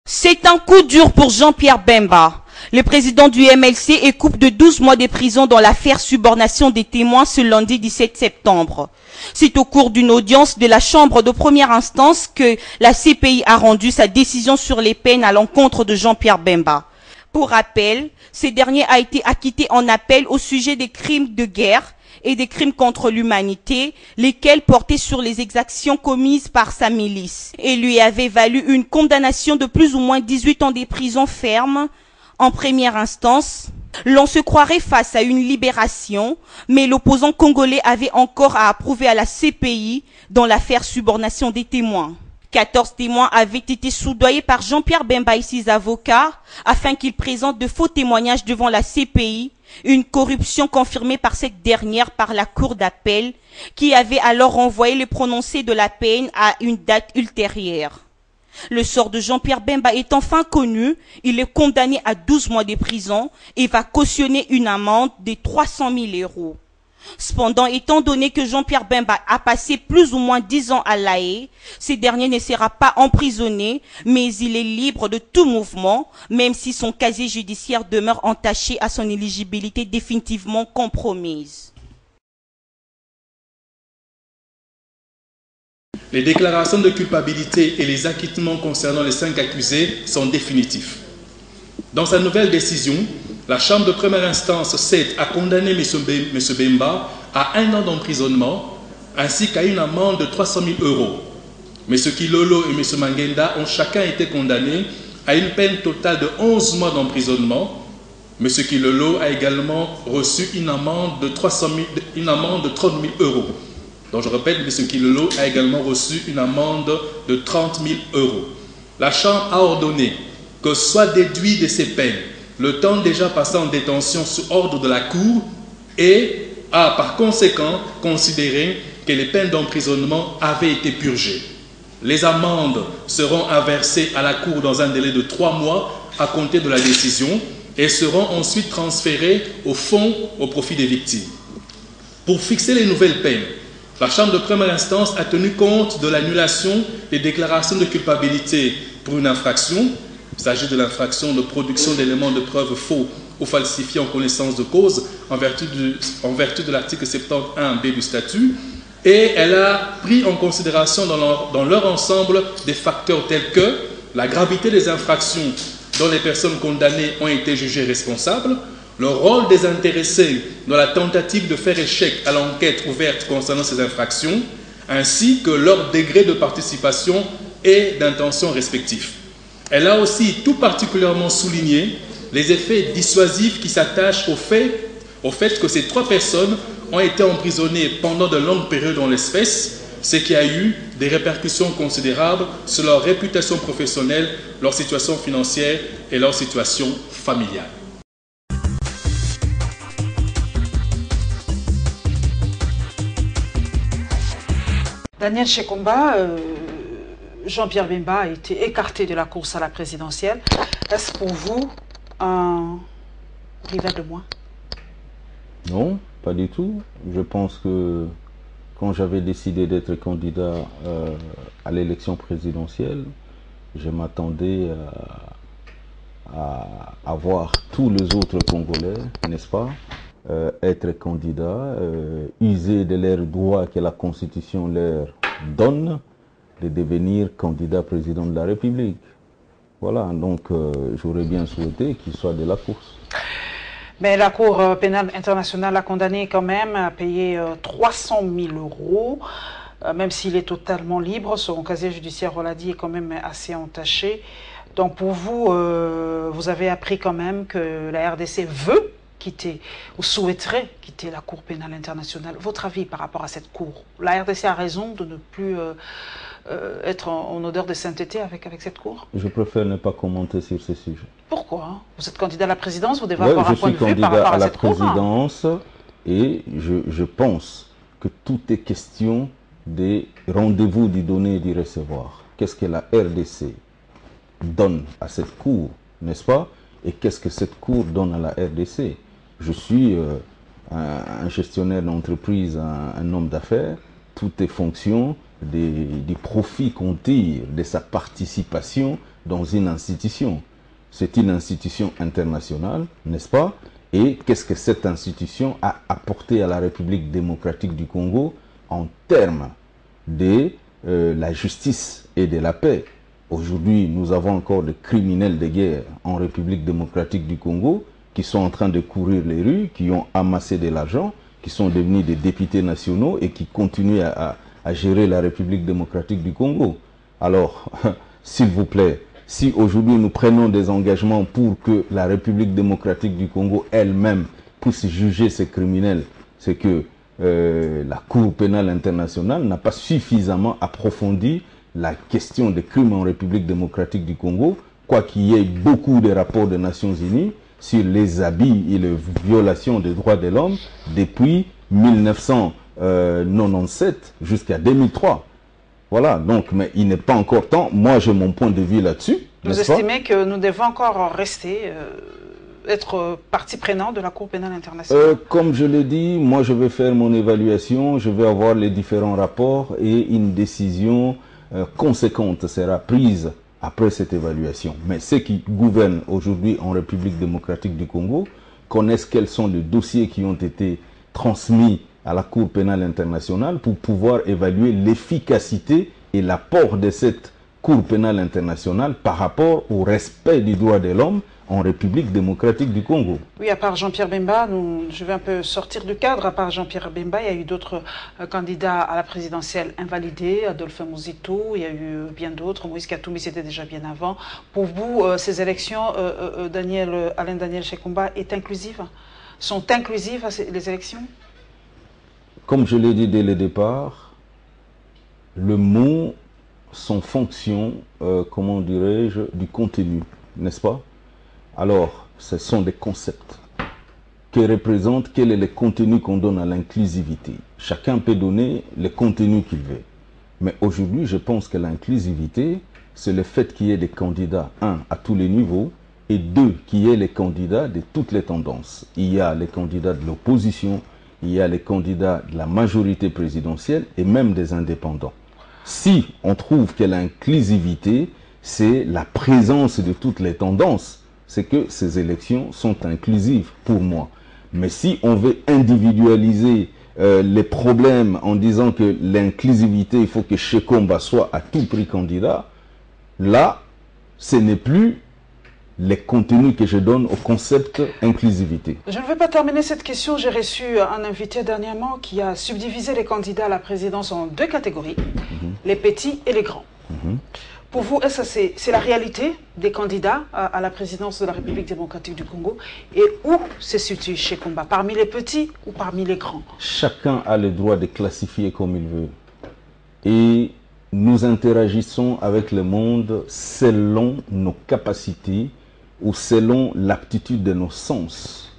C'est un coup dur pour Jean-Pierre Bemba. Le président du MLC écope de 12 mois de prison dans l'affaire subornation des témoins ce lundi 17 septembre. C'est au cours d'une audience de la Chambre de première instance que la CPI a rendu sa décision sur les peines à l'encontre de Jean-Pierre Bemba. Pour rappel, ce dernier a été acquitté en appel au sujet des crimes de guerre et des crimes contre l'humanité, lesquels portaient sur les exactions commises par sa milice et lui avaient valu une condamnation de plus ou moins 18 ans de prison ferme en première instance. L'on se croirait face à une libération, mais l'opposant congolais avait encore à approuver à la CPI dans l'affaire subornation des témoins. 14 témoins avaient été soudoyés par Jean-Pierre Bemba et ses avocats afin qu'ils présentent de faux témoignages devant la CPI, une corruption confirmée par cette dernière par la cour d'appel qui avait alors renvoyé le prononcé de la peine à une date ultérieure. Le sort de Jean-Pierre Bemba est enfin connu, il est condamné à 12 mois de prison et va cautionner une amende de 300 000 €. Cependant, étant donné que Jean-Pierre Bemba a passé plus ou moins 10 ans à La Haye, ce dernier ne sera pas emprisonné, mais il est libre de tout mouvement, même si son casier judiciaire demeure entaché à son éligibilité définitivement compromise. Les déclarations de culpabilité et les acquittements concernant les 5 accusés sont définitifs. Dans sa nouvelle décision, la Chambre de première instance cède à condamner M. Bemba à 1 an d'emprisonnement ainsi qu'à une amende de 300 000 €. M. Kilolo et M. Mangenda ont chacun été condamnés à une peine totale de 11 mois d'emprisonnement. M. Kilolo a également reçu une amende de 30 000 €. Donc je répète, M. Kilolo a également reçu une amende de 30 000 €. La Chambre a ordonné que soit déduit de ces peines le temps déjà passé en détention sous ordre de la Cour et a par conséquent considéré que les peines d'emprisonnement avaient été purgées. Les amendes seront inversées à la Cour dans un délai de 3 mois à compter de la décision et seront ensuite transférées au fonds au profit des victimes. Pour fixer les nouvelles peines, la Chambre de première instance a tenu compte de l'annulation des déclarations de culpabilité pour une infraction. Il s'agit de l'infraction de production d'éléments de preuve faux ou falsifiés en connaissance de cause en vertu de l'article 71B du statut. Et elle a pris en considération dans leur ensemble des facteurs tels que la gravité des infractions dont les personnes condamnées ont été jugées responsables, le rôle des intéressés dans la tentative de faire échec à l'enquête ouverte concernant ces infractions, ainsi que leur degré de participation et d'intention respectifs. Elle a aussi tout particulièrement souligné les effets dissuasifs qui s'attachent au fait que ces 3 personnes ont été emprisonnées pendant de longues périodes en l'espèce, ce qui a eu des répercussions considérables sur leur réputation professionnelle, leur situation financière et leur situation familiale. Daniel Shekomba, Jean-Pierre Bemba a été écarté de la course à la présidentielle. Est-ce pour vous un rival de moins? Non, pas du tout. Je pense que quand j'avais décidé d'être candidat à l'élection présidentielle, je m'attendais à voir tous les autres Congolais, n'est-ce pas, être candidats, user de leurs droits que la Constitution leur donne, de devenir candidat président de la République. Voilà, donc j'aurais bien souhaité qu'il soit de la course. Mais la Cour pénale internationale a condamné quand même à payer 300 000 €, même s'il est totalement libre. Son casier judiciaire, on l'a dit, est quand même assez entaché. Donc pour vous, vous avez appris quand même que la RDC veut quitter ou souhaiterait quitter la Cour pénale internationale. Votre avis par rapport à cette Cour? La RDC a raison de ne plus être en odeur de sainteté avec cette Cour? Je préfère ne pas commenter sur ce sujet. Pourquoi? Vous êtes candidat à la présidence, vous devez avoir un point de vue par rapport à cette Cour. Je suis candidat à la présidence et je pense que tout est question des rendez-vous du donner et du recevoir. Qu'est-ce que la RDC donne à cette Cour, n'est-ce pas? Et qu'est-ce que cette Cour donne à la RDC? Je suis un gestionnaire d'entreprise, un homme d'affaires. Tout est fonction des profits qu'on tire de sa participation dans une institution. C'est une institution internationale, n'est-ce pas? Et qu'est-ce que cette institution a apporté à la République démocratique du Congo en termes de la justice et de la paix? Aujourd'hui, nous avons encore des criminels de guerre en République démocratique du Congo qui sont en train de courir les rues, qui ont amassé de l'argent, qui sont devenus des députés nationaux et qui continuent à gérer la République démocratique du Congo. Alors, s'il vous plaît, si aujourd'hui nous prenons des engagements pour que la République démocratique du Congo elle-même puisse juger ces criminels, c'est que la Cour pénale internationale n'a pas suffisamment approfondi la question des crimes en République démocratique du Congo, quoi qu'il y ait beaucoup de rapports des Nations Unies sur les abus et les violations des droits de l'homme depuis 1997 jusqu'à 2003. Voilà, donc, mais il n'est pas encore temps. Moi, j'ai mon point de vue là-dessus. Vous estimez que nous devons encore rester être partie prenante de la Cour pénale internationale? Comme je l'ai dit, moi je vais faire mon évaluation, je vais avoir les différents rapports et une décision conséquente sera prise après cette évaluation. Mais ceux qui gouvernent aujourd'hui en République démocratique du Congo connaissent quels sont les dossiers qui ont été transmis à la Cour pénale internationale pour pouvoir évaluer l'efficacité et l'apport de cette Cour pénale internationale par rapport au respect des droits de l'homme en République démocratique du Congo. Oui, à part Jean-Pierre Bemba, je vais un peu sortir du cadre. À part Jean-Pierre Bemba, il y a eu d'autres candidats à la présidentielle invalidés, Adolphe Muzito, il y a eu bien d'autres. Moïse Katoumi, c'était déjà bien avant. Pour vous, ces élections, Alain Daniel Shekomba, sont inclusives les élections? Comme je l'ai dit dès le départ, le mot sont fonction, comment dirais-je, du contenu, n'est-ce pas? Alors, ce sont des concepts qui représentent quel est le contenu qu'on donne à l'inclusivité. Chacun peut donner le contenu qu'il veut. Mais aujourd'hui, je pense que l'inclusivité, c'est le fait qu'il y ait des candidats, un, à tous les niveaux, et deux, qu'il y ait les candidats de toutes les tendances. Il y a les candidats de l'opposition, il y a les candidats de la majorité présidentielle et même des indépendants. Si on trouve que l'inclusivité, c'est la présence de toutes les tendances, c'est que ces élections sont inclusives pour moi. Mais si on veut individualiser les problèmes en disant que l'inclusivité, il faut que Shekomba soit à tout prix candidat, là, ce n'est plus les contenus que je donne au concept inclusivité. Je ne vais pas terminer cette question. J'ai reçu un invité dernièrement qui a subdivisé les candidats à la présidence en deux catégories, les petits et les grands. Pour vous, est-ce que c'est la réalité des candidats à la présidence de la République démocratique du Congo? Et où se situe Shekomba? Parmi les petits ou parmi les grands? Chacun a le droit de classifier comme il veut. Et nous interagissons avec le monde selon nos capacités ou selon l'aptitude de nos sens.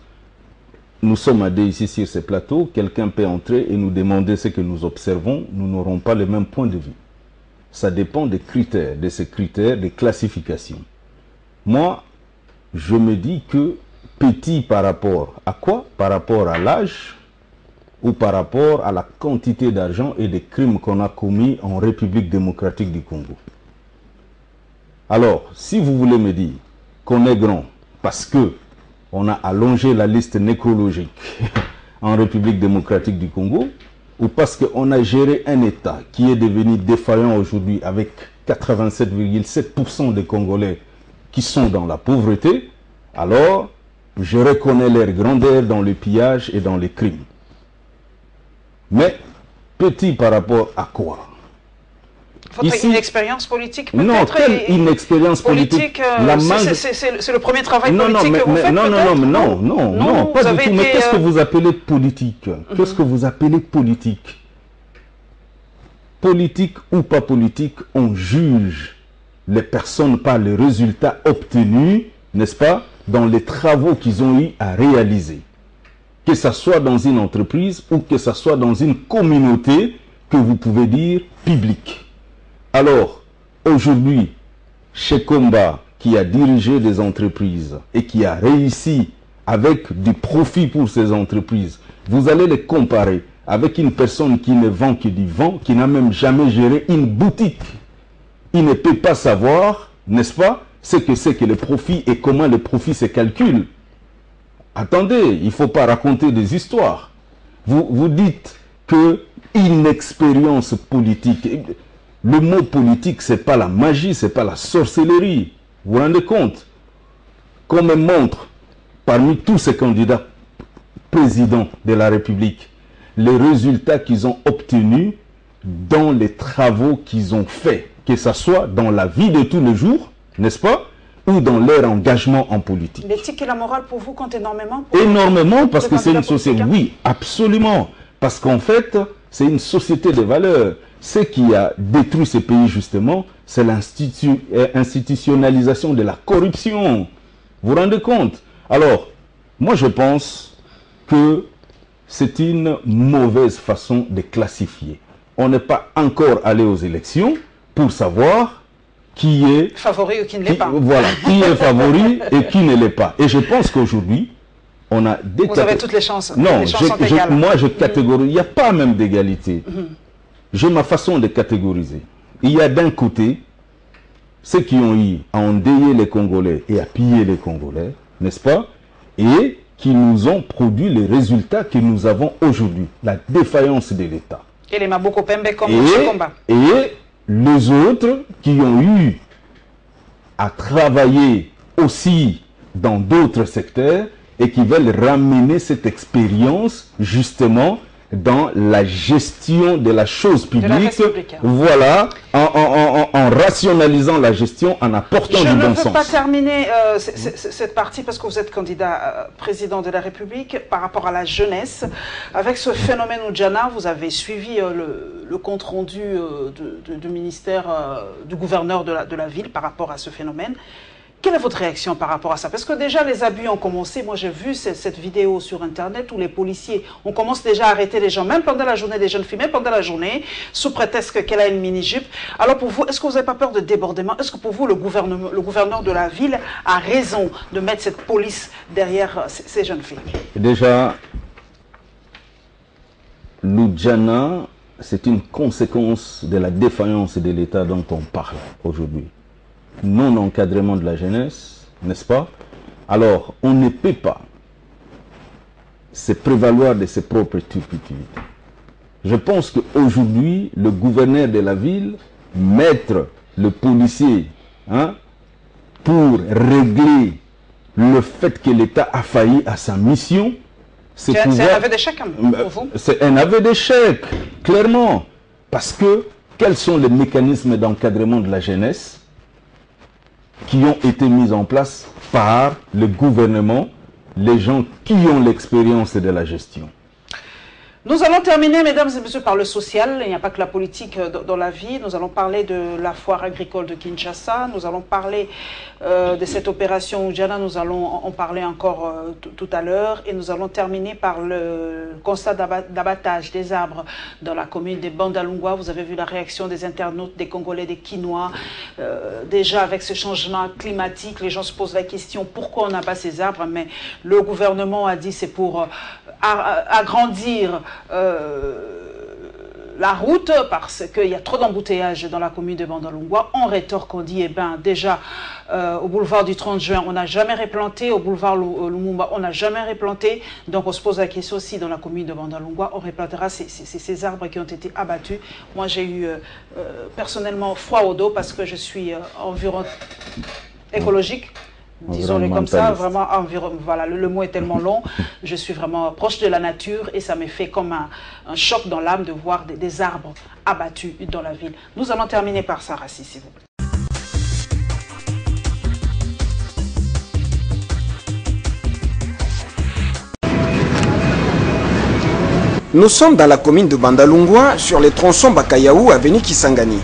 Nous sommes à deux ici sur ce plateau, quelqu'un peut entrer et nous demander ce que nous observons, nous n'aurons pas le même point de vue. Ça dépend des critères, de ces critères, des classifications. Moi, je me dis que petit par rapport à quoi? Par rapport à l'âge ou par rapport à la quantité d'argent et des crimes qu'on a commis en République démocratique du Congo. Alors, si vous voulez me dire qu'on est grand parce que on a allongé la liste nécrologique en République démocratique du Congo, ou parce qu'on a géré un État qui est devenu défaillant aujourd'hui avec 87,7% des Congolais qui sont dans la pauvreté, alors je reconnais leur grandeur dans le pillage et dans les crimes. Mais petit par rapport à quoi? Ici, une expérience politique peut-être? Non, une expérience politique. C'est le premier travail politique que vous faites non, pas du tout. Mais qu'est-ce que vous appelez politique? Qu'est-ce que vous appelez politique? Politique ou pas politique, on juge les personnes par les résultats obtenus, n'est-ce pas, dans les travaux qu'ils ont eu à réaliser. Que ce soit dans une entreprise ou que ce soit dans une communauté que vous pouvez dire publique. Alors, aujourd'hui, Shekomba, qui a dirigé des entreprises et qui a réussi avec du profit pour ces entreprises, vous allez les comparer avec une personne qui ne vend que du vent, qui n'a même jamais géré une boutique. Il ne peut pas savoir, n'est-ce pas, ce que c'est que le profit et comment le profit se calcule. Attendez, il ne faut pas raconter des histoires. Vous dites qu'une expérience politique... Le mot politique, ce n'est pas la magie, ce n'est pas la sorcellerie. Vous vous rendez compte? Qu'on me montre, parmi tous ces candidats présidents de la République, les résultats qu'ils ont obtenus dans les travaux qu'ils ont faits, que ce soit dans la vie de tous les jours, n'est-ce pas, ou dans leur engagement en politique. L'éthique et la morale, pour vous, comptent énormément? Énormément, parce que c'est une société... Oui, absolument. Parce qu'en fait, c'est une société de valeurs. Ce qui a détruit ce pays, justement, c'est l'institutionnalisation de la corruption. Vous vous rendez compte? Alors, moi, je pense que c'est une mauvaise façon de classifier. On n'est pas encore allé aux élections pour savoir qui est favori ou qui ne l'est pas. Voilà, qui est favori et qui ne l'est pas. Et je pense qu'aujourd'hui, on a des... Vous avez toutes les chances. Non, les chances sont égales. Moi je catégorise. Il n'y a pas même d'égalité. J'ai ma façon de catégoriser. Il y a d'un côté ceux qui ont eu à endeuiller les Congolais et à piller les Congolais, n'est-ce pas? Et qui nous ont produit les résultats que nous avons aujourd'hui. La défaillance de l'État. Et les Maboko Pembe comme ce combat. Et les autres qui ont eu à travailler aussi dans d'autres secteurs et qui veulent ramener cette expérience justement dans la gestion de la chose publique, voilà, en rationalisant la gestion, en apportant du bon sens. Je ne veux pas terminer cette partie parce que vous êtes candidat président de la République par rapport à la jeunesse. Avec ce phénomène Oudjana, vous avez suivi le compte-rendu du ministère, du gouverneur de la ville par rapport à ce phénomène. Quelle est votre réaction par rapport à ça? Parce que déjà, les abus ont commencé. Moi, j'ai vu cette vidéo sur Internet où les policiers, on commence déjà à arrêter les gens, même pendant la journée des jeunes filles, même pendant la journée, sous prétexte qu'elle a une mini-jupe. Alors pour vous, est-ce que vous n'avez pas peur de débordement? Est-ce que pour vous, le gouverneur de la ville a raison de mettre cette police derrière ces jeunes filles? Déjà, l'Oudjana, c'est une conséquence de la défaillance de l'État dont on parle aujourd'hui. Non-encadrement de la jeunesse, n'est-ce pas? Alors, on ne peut pas se prévaloir de ses propres turpitudes. Je pense qu'aujourd'hui, le gouverneur de la ville, mettre le policier pour régler le fait que l'État a failli à sa mission, c'est un aveu d'échec pour vous? C'est un aveu d'échec, clairement. Parce que, quels sont les mécanismes d'encadrement de la jeunesse qui ont été mis en place par le gouvernement, les gens qui ont l'expérience de la gestion? Nous allons terminer, mesdames et messieurs, par le social. Il n'y a pas que la politique dans la vie. Nous allons parler de la foire agricole de Kinshasa. Nous allons parler de cette opération Oudjana. Nous allons en parler encore tout à l'heure. Et nous allons terminer par le constat d'abattage des arbres dans la commune de Bandalungwa. Vous avez vu la réaction des internautes, des Congolais, des Kinois. Déjà, avec ce changement climatique, les gens se posent la question pourquoi on abat ces arbres. Mais le gouvernement a dit c'est pour agrandir la route parce qu'il y a trop d'embouteillages dans la commune de Bandalungwa. On rétorque, on dit, eh ben, déjà, au boulevard du 30 juin, on n'a jamais replanté, au boulevard Lumumba, on n'a jamais replanté. Donc on se pose la question aussi dans la commune de Bandalungwa, on replantera ces arbres qui ont été abattus. Moi, j'ai eu personnellement froid au dos parce que je suis environ écologique. Disons-le comme ça, vraiment, voilà, le mot est tellement long. Je suis vraiment proche de la nature et ça me fait comme un choc dans l'âme de voir des arbres abattus dans la ville. Nous allons terminer par ça, Rassi, s'il vous plaît. Nous sommes dans la commune de Bandalungwa, sur les tronçons Bakayaou, avenue Kisangani.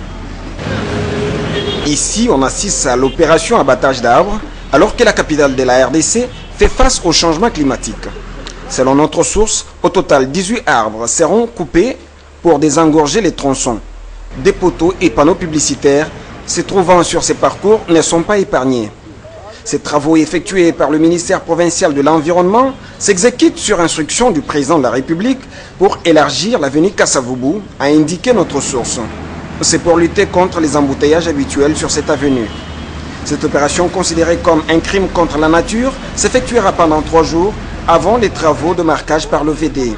Ici, on assiste à l'opération abattage d'arbres, alors que la capitale de la RDC fait face au changement climatique. Selon notre source, au total 18 arbres seront coupés pour désengorger les tronçons. Des poteaux et panneaux publicitaires se trouvant sur ces parcours ne sont pas épargnés. Ces travaux effectués par le ministère provincial de l'Environnement s'exécutent sur instruction du président de la République pour élargir l'avenue Kassavubu, a indiqué notre source. C'est pour lutter contre les embouteillages habituels sur cette avenue. Cette opération, considérée comme un crime contre la nature, s'effectuera pendant 3 jours avant les travaux de marquage par le VD.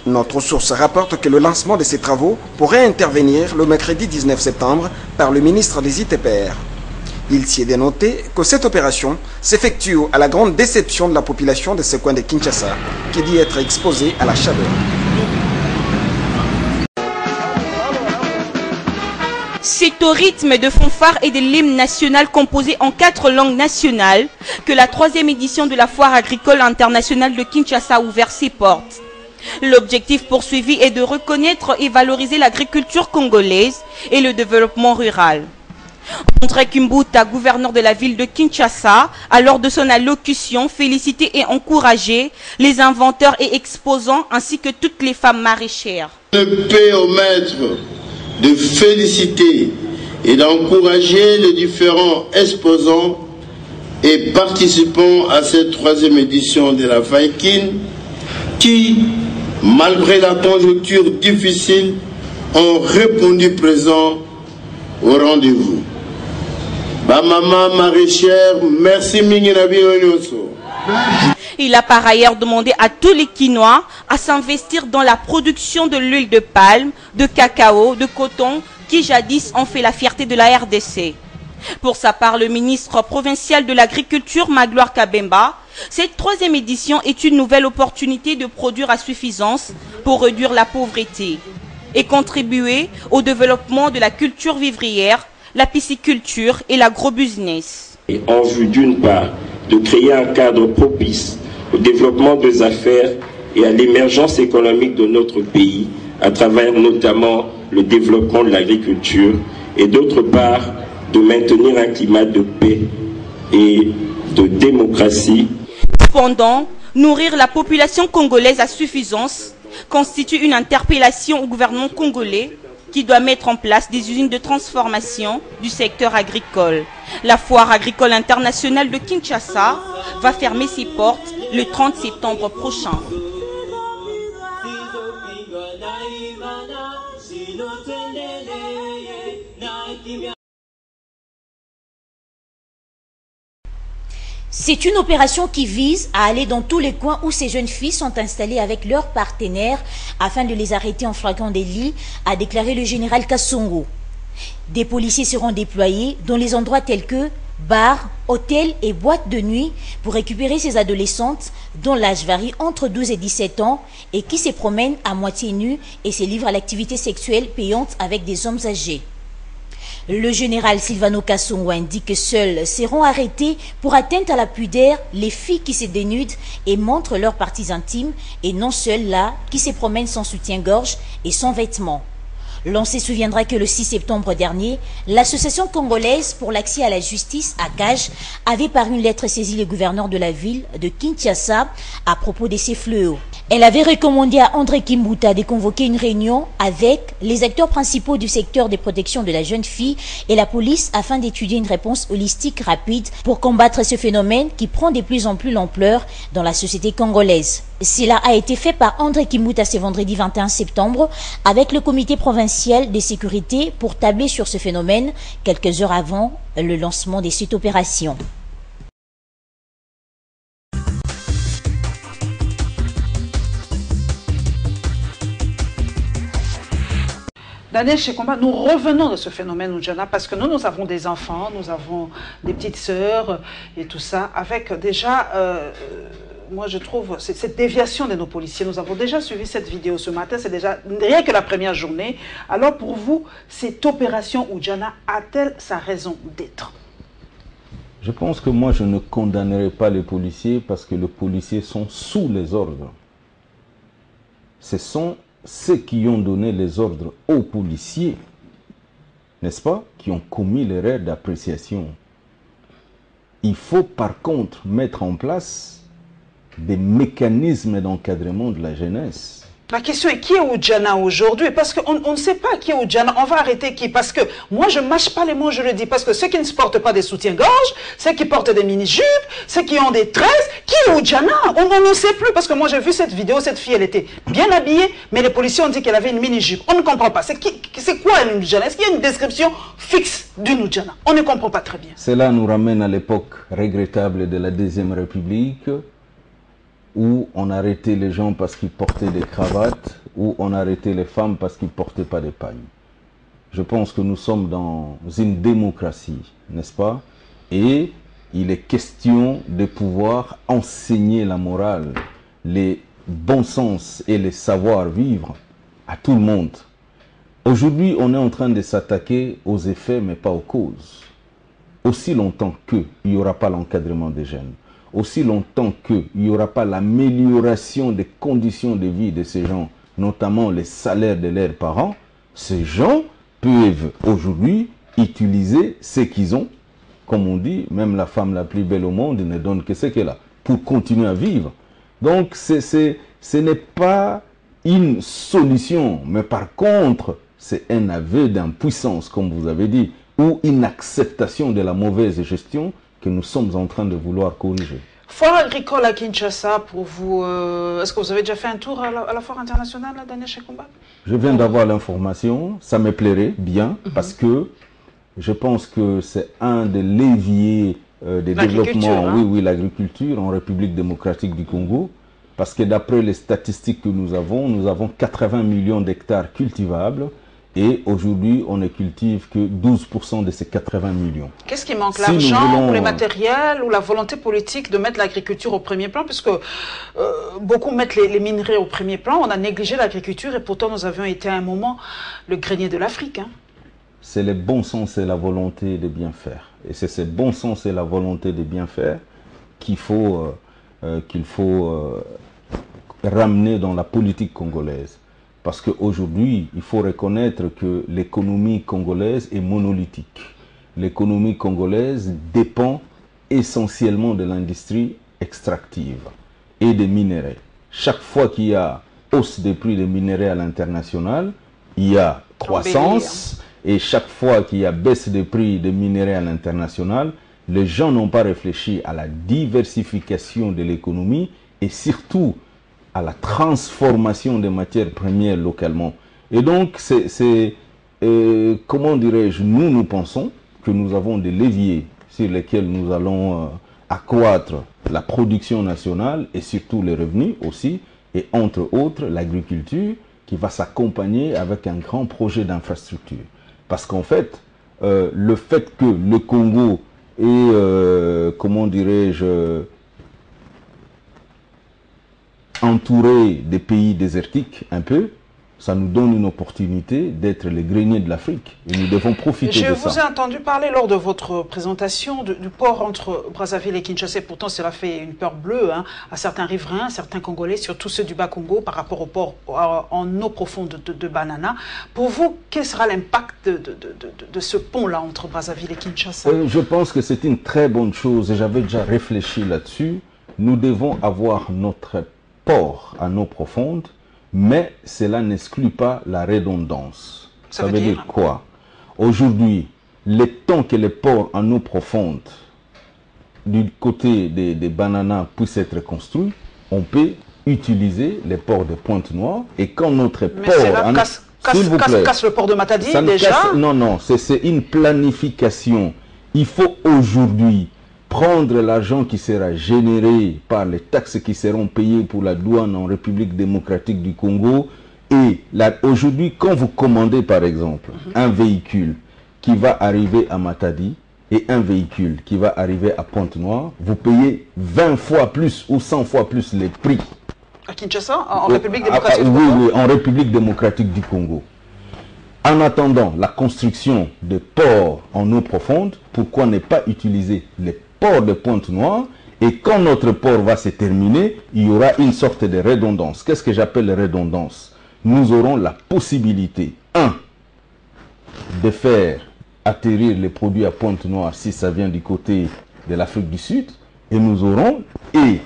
Notre source rapporte que le lancement de ces travaux pourrait intervenir le mercredi 19 septembre par le ministre des ITPR. Il s'y est dénoté que cette opération s'effectue à la grande déception de la population de ce coin de Kinshasa, qui dit être exposée à la chaleur. C'est au rythme de fanfare et de l'hymne national composé en 4 langues nationales que la 3e édition de la foire agricole internationale de Kinshasa a ouvert ses portes. L'objectif poursuivi est de reconnaître et valoriser l'agriculture congolaise et le développement rural. André Kimbuta, gouverneur de la ville de Kinshasa, a lors de son allocution félicité et encouragé les inventeurs et exposants ainsi que toutes les femmes maraîchères. Je peux omettre de féliciter et d'encourager les différents exposants et participants à cette 3e édition de la FAIKIN qui, malgré la conjoncture difficile, ont répondu présent au rendez-vous. Ma maman maraîchère, merci Minginabi Onyoso. Il a par ailleurs demandé à tous les Quinois à s'investir dans la production de l'huile de palme, de cacao, de coton, qui jadis ont fait la fierté de la RDC. Pour sa part, le ministre provincial de l'Agriculture, Magloire Kabemba, cette 3e édition est une nouvelle opportunité de produire à suffisance pour réduire la pauvreté et contribuer au développement de la culture vivrière, la pisciculture et l'agrobusiness. En vue d'une part de créer un cadre propice au développement des affaires et à l'émergence économique de notre pays, à travers notamment le développement de l'agriculture, et d'autre part de maintenir un climat de paix et de démocratie. Cependant, nourrir la population congolaise à suffisance constitue une interpellation au gouvernement congolais qui doit mettre en place des usines de transformation du secteur agricole. La foire agricole internationale de Kinshasa va fermer ses portes le 30 septembre prochain. C'est une opération qui vise à aller dans tous les coins où ces jeunes filles sont installées avec leurs partenaires afin de les arrêter en flagrant délit, a déclaré le général Kassongo. Des policiers seront déployés dans les endroits tels que bars, hôtels et boîtes de nuit pour récupérer ces adolescentes dont l'âge varie entre 12 et 17 ans et qui se promènent à moitié nues et se livrent à l'activité sexuelle payante avec des hommes âgés. Le général Silvano Kassongo indique que seuls seront arrêtés pour atteinte à la pudeur les filles qui se dénudent et montrent leurs parties intimes et non celles-là qui se promènent sans soutien-gorge et sans vêtements. L'on se souviendra que le 6 septembre dernier, l'Association congolaise pour l'accès à la justice, ACAJ, avait par une lettre saisi le gouverneur de la ville de Kinshasa à propos de ces fléaux. Elle avait recommandé à André Kimbuta de convoquer une réunion avec les acteurs principaux du secteur de protection de la jeune fille et la police afin d'étudier une réponse holistique rapide pour combattre ce phénomène qui prend de plus en plus l'ampleur dans la société congolaise. Cela a été fait par André Kimbuta ce vendredi 21 septembre avec le comité provincial de sécurité pour tabler sur ce phénomène quelques heures avant le lancement de cette opération. Daniel Shekomba, nous revenons de ce phénomène Oudjana parce que nous avons des enfants, nous avons des petites sœurs et tout ça, avec déjà, moi je trouve, cette déviation de nos policiers. Nous avons déjà suivi cette vidéo ce matin, c'est déjà rien que la première journée. Alors pour vous, cette opération Oudjana a-t-elle sa raison d'être? Je pense que moi je ne condamnerai pas les policiers parce que les policiers sont sous les ordres. Ce sont ceux qui ont donné les ordres aux policiers, n'est-ce pas, qui ont commis l'erreur d'appréciation. Il faut par contre mettre en place des mécanismes d'encadrement de la jeunesse. La question est qui est Oudjana aujourd'hui? Parce qu'on ne sait pas qui est Oudjana. On va arrêter qui? Parce que moi, je ne mâche pas les mots, je le dis. Parce que ceux qui ne portent pas des soutiens-gorge, ceux qui portent des mini-jupes, ceux qui ont des tresses, qui est Oudjana? On ne sait plus. Parce que moi, j'ai vu cette vidéo, cette fille, elle était bien habillée, mais les policiers ont dit qu'elle avait une mini-jupe. On ne comprend pas. C'est quoi une Oudjana? Est-ce qu'il y a une description fixe d'une Oudjana? On ne comprend pas très bien. Cela nous ramène à l'époque regrettable de la Deuxième République, où on arrêtait les gens parce qu'ils portaient des cravates, où on arrêtait les femmes parce qu'ils ne portaient pas des pagnes. Je pense que nous sommes dans une démocratie, n'est-ce pas? Et il est question de pouvoir enseigner la morale, les bons sens et les savoir-vivre à tout le monde. Aujourd'hui, on est en train de s'attaquer aux effets, mais pas aux causes. Aussi longtemps qu'il n'y aura pas l'encadrement des jeunes, aussi longtemps qu'il n'y aura pas l'amélioration des conditions de vie de ces gens, notamment les salaires de leurs parents, ces gens peuvent aujourd'hui utiliser ce qu'ils ont. Comme on dit, même la femme la plus belle au monde ne donne que ce qu'elle a pour continuer à vivre. Donc ce n'est pas une solution, mais par contre, c'est un aveu d'impuissance, comme vous avez dit. ou une acceptation de la mauvaise gestion que nous sommes en train de vouloir corriger. Foire agricole à Kinshasa, pour vous, est-ce que vous avez déjà fait un tour à la foire internationale, Daniel Shekomba? Je viens d'avoir l'information, ça me plairait bien, parce que je pense que c'est un des leviers des développements, hein? Oui, l'agriculture en République démocratique du Congo, parce que d'après les statistiques que nous avons 80 millions d'hectares cultivables, et aujourd'hui, on ne cultive que 12% de ces 80 millions. Qu'est-ce qui manque? L'argent ou les matériels ou la volonté politique de mettre l'agriculture au premier plan? Puisque beaucoup mettent les minerais au premier plan. On a négligé l'agriculture et pourtant nous avions été à un moment le grenier de l'Afrique. Hein. C'est le bon sens et la volonté de bien faire. Et c'est ce bon sens et la volonté de bien faire qu'il faut ramener dans la politique congolaise. Parce qu'aujourd'hui, il faut reconnaître que l'économie congolaise est monolithique. L'économie congolaise dépend essentiellement de l'industrie extractive et des minéraux. Chaque fois qu'il y a hausse des prix des minéraux à l'international, il y a croissance. Et chaque fois qu'il y a baisse des prix des minéraux à l'international, les gens n'ont pas réfléchi à la diversification de l'économie et surtout à la transformation des matières premières localement. Et donc, comment dirais-je, nous pensons que nous avons des leviers sur lesquels nous allons accroître la production nationale et surtout les revenus aussi, et entre autres l'agriculture qui va s'accompagner avec un grand projet d'infrastructure. Parce qu'en fait, le fait que le Congo est, comment dirais-je, entouré des pays désertiques un peu, ça nous donne une opportunité d'être les greniers de l'Afrique. Et nous devons profiter de ça. Je vous ai entendu parler lors de votre présentation du port entre Brazzaville et Kinshasa. Pourtant, cela fait une peur bleue hein, à certains riverains, à certains Congolais, surtout ceux du Bas-Congo, par rapport au port en eau profonde de Banana. Pour vous, quel sera l'impact de ce pont-là entre Brazzaville et Kinshasa? Je pense que c'est une très bonne chose et j'avais déjà réfléchi là-dessus. Nous devons avoir notre port en eau profonde, mais cela n'exclut pas la redondance. Ça veut dire quoi? Aujourd'hui, le temps que les ports en eau profonde du côté des bananas puissent être construits, on peut utiliser les ports de Pointe-Noire et quand notre port... casse le port de Matadi déjà? Non, c'est une planification. Il faut aujourd'hui prendre l'argent qui sera généré par les taxes qui seront payées pour la douane en République démocratique du Congo. Et aujourd'hui, quand vous commandez par exemple un véhicule qui va arriver à Matadi et un véhicule qui va arriver à Pointe-Noire, vous payez 20 fois plus ou 100 fois plus les prix. À Kinshasa, en République démocratique du Congo? Oui, en République démocratique du Congo. En attendant la construction de ports en eau profonde, pourquoi ne pas utiliser les port de Pointe-Noire, et quand notre port va se terminer, il y aura une sorte de redondance. Qu'est-ce que j'appelle redondance? Nous aurons la possibilité, de faire atterrir les produits à Pointe-Noire si ça vient du côté de l'Afrique du Sud, et nous aurons, et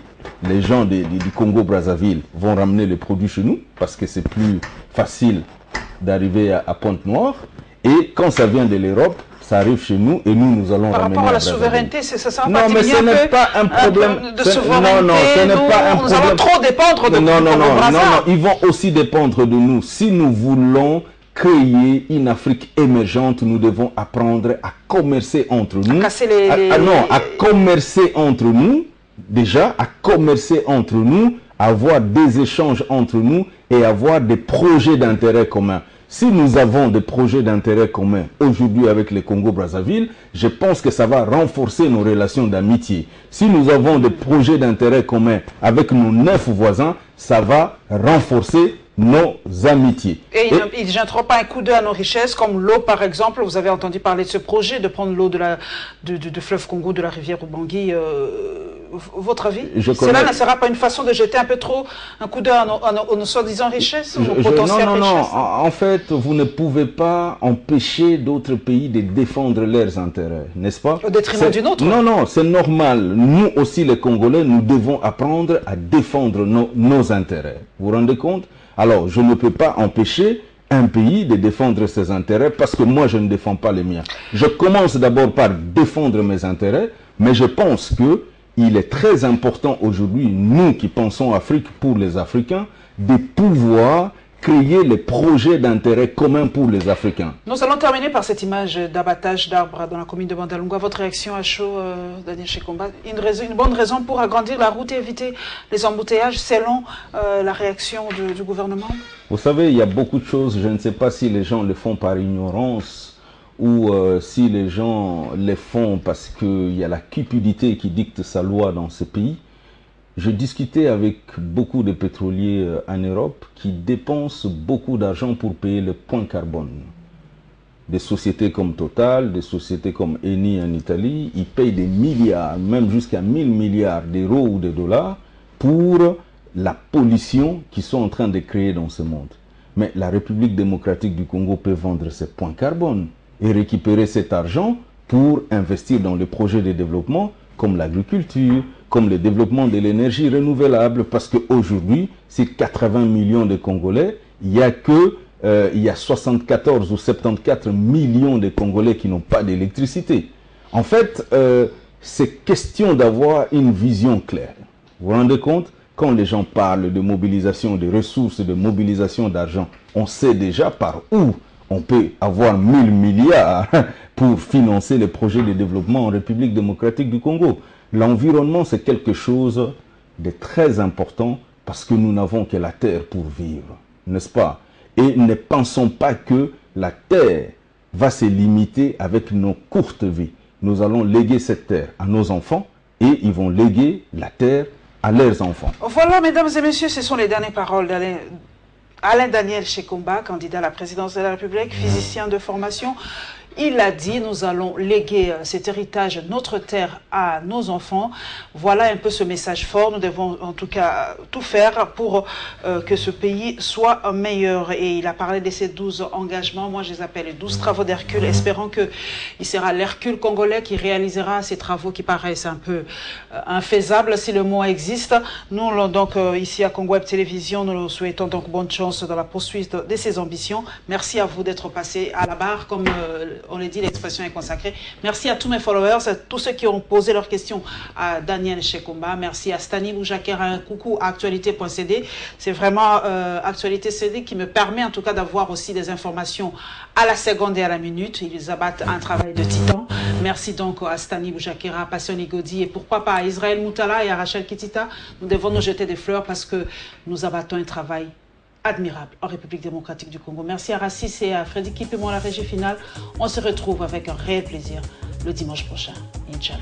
les gens du Congo-Brazzaville vont ramener les produits chez nous, parce que c'est plus facile d'arriver à Pointe-Noire, et quand ça vient de l'Europe, ça arrive chez nous et nous allons ramener. Par rapport à la souveraineté, ça va non, mais ce n'est pas un problème de souveraineté. Non, ce n'est pas un problème. Nous allons trop dépendre de non, ils vont aussi dépendre de nous. Si nous voulons créer une Afrique émergente, nous devons apprendre à commercer entre nous. À commercer entre nous, déjà, à commercer entre nous, avoir des échanges entre nous et avoir des projets d'intérêt commun. Si nous avons des projets d'intérêt commun aujourd'hui avec le Congo-Brazzaville, je pense que ça va renforcer nos relations d'amitié. Si nous avons des projets d'intérêt commun avec nos 9 voisins, ça va renforcer nos amitiés. Et ils ne jetteront pas un coup d'œil à nos richesses, comme l'eau par exemple. Vous avez entendu parler de ce projet de prendre l'eau du fleuve Congo, de la rivière Ubangui. Votre avis? Cela ne sera pas une façon de jeter un peu trop un coup d'œil à nos soi-disant richesses, aux potentielles richesses? Non. En fait, vous ne pouvez pas empêcher d'autres pays de défendre leurs intérêts, n'est-ce pas? Au détriment du nôtre? Non, c'est normal. Nous aussi, les Congolais, nous devons apprendre à défendre nos intérêts. Vous vous rendez compte? Alors, je ne peux pas empêcher un pays de défendre ses intérêts parce que moi je ne défends pas les miens. Je commence d'abord par défendre mes intérêts, mais je pense qu'il est très important aujourd'hui, nous qui pensons Afrique pour les Africains, de pouvoir créer les projets d'intérêt commun pour les Africains. Nous allons terminer par cette image d'abattage d'arbres dans la commune de Bandalungwa. Votre réaction à chaud, Daniel Shekomba? Une bonne raison pour agrandir la route et éviter les embouteillages selon la réaction du gouvernement? Vous savez, il y a beaucoup de choses, je ne sais pas si les gens le font par ignorance ou si les gens le font parce qu'il y a la cupidité qui dicte sa loi dans ce pays. Je discutais avec beaucoup de pétroliers en Europe qui dépensent beaucoup d'argent pour payer le point carbone. Des sociétés comme Total, des sociétés comme Eni en Italie, ils payent des milliards, même jusqu'à 1000 milliards d'euros ou de dollars pour la pollution qu'ils sont en train de créer dans ce monde. Mais la République démocratique du Congo peut vendre ses points carbone et récupérer cet argent pour investir dans les projets de développement comme l'agriculture, comme le développement de l'énergie renouvelable, parce qu'aujourd'hui, c'est 80 millions de Congolais, il y a 74 ou 74 millions de Congolais qui n'ont pas d'électricité. En fait, c'est question d'avoir une vision claire. Vous vous rendez compte? Quand les gens parlent de mobilisation de ressources, de mobilisation d'argent, on sait déjà par où on peut avoir 1000 milliards pour financer les projets de développement en République démocratique du Congo. L'environnement, c'est quelque chose de très important parce que nous n'avons que la terre pour vivre, n'est-ce pas? Et ne pensons pas que la terre va se limiter avec nos courtes vies. Nous allons léguer cette terre à nos enfants et ils vont léguer la terre à leurs enfants. Voilà, mesdames et messieurs, ce sont les dernières paroles d'Alain Daniel Shekomba, candidat à la présidence de la République, physicien de formation. Il a dit, nous allons léguer cet héritage, notre terre, à nos enfants. Voilà un peu ce message fort. Nous devons en tout cas tout faire pour que ce pays soit meilleur. Et il a parlé de ces 12 engagements. Moi, je les appelle les 12 travaux d'Hercule, espérant qu'il sera l'Hercule congolais qui réalisera ces travaux qui paraissent un peu infaisables, si le mot existe. Nous, donc, ici à Congo Web Télévision, nous souhaitons donc bonne chance dans la poursuite de ses ambitions. Merci à vous d'être passé à la barre, comme on l'a dit, l'expression est consacrée. Merci à tous mes followers, à tous ceux qui ont posé leurs questions à Daniel Shekomba. Merci à Stani Boujakera, un coucou à actualité.cd. C'est vraiment Actualité CD qui me permet en tout cas d'avoir aussi des informations à la seconde et à la minute. Ils abattent un travail de titan. Merci donc à Stani Boujakera, à Passion Igodi et pourquoi pas à Israël Moutala et à Rachel Kitita. Nous devons nous jeter des fleurs parce que nous abattons un travail admirable en République démocratique du Congo. Merci à Rassis et à Freddy Kipemon, la régie finale. On se retrouve avec un réel plaisir le dimanche prochain. Inch'Allah.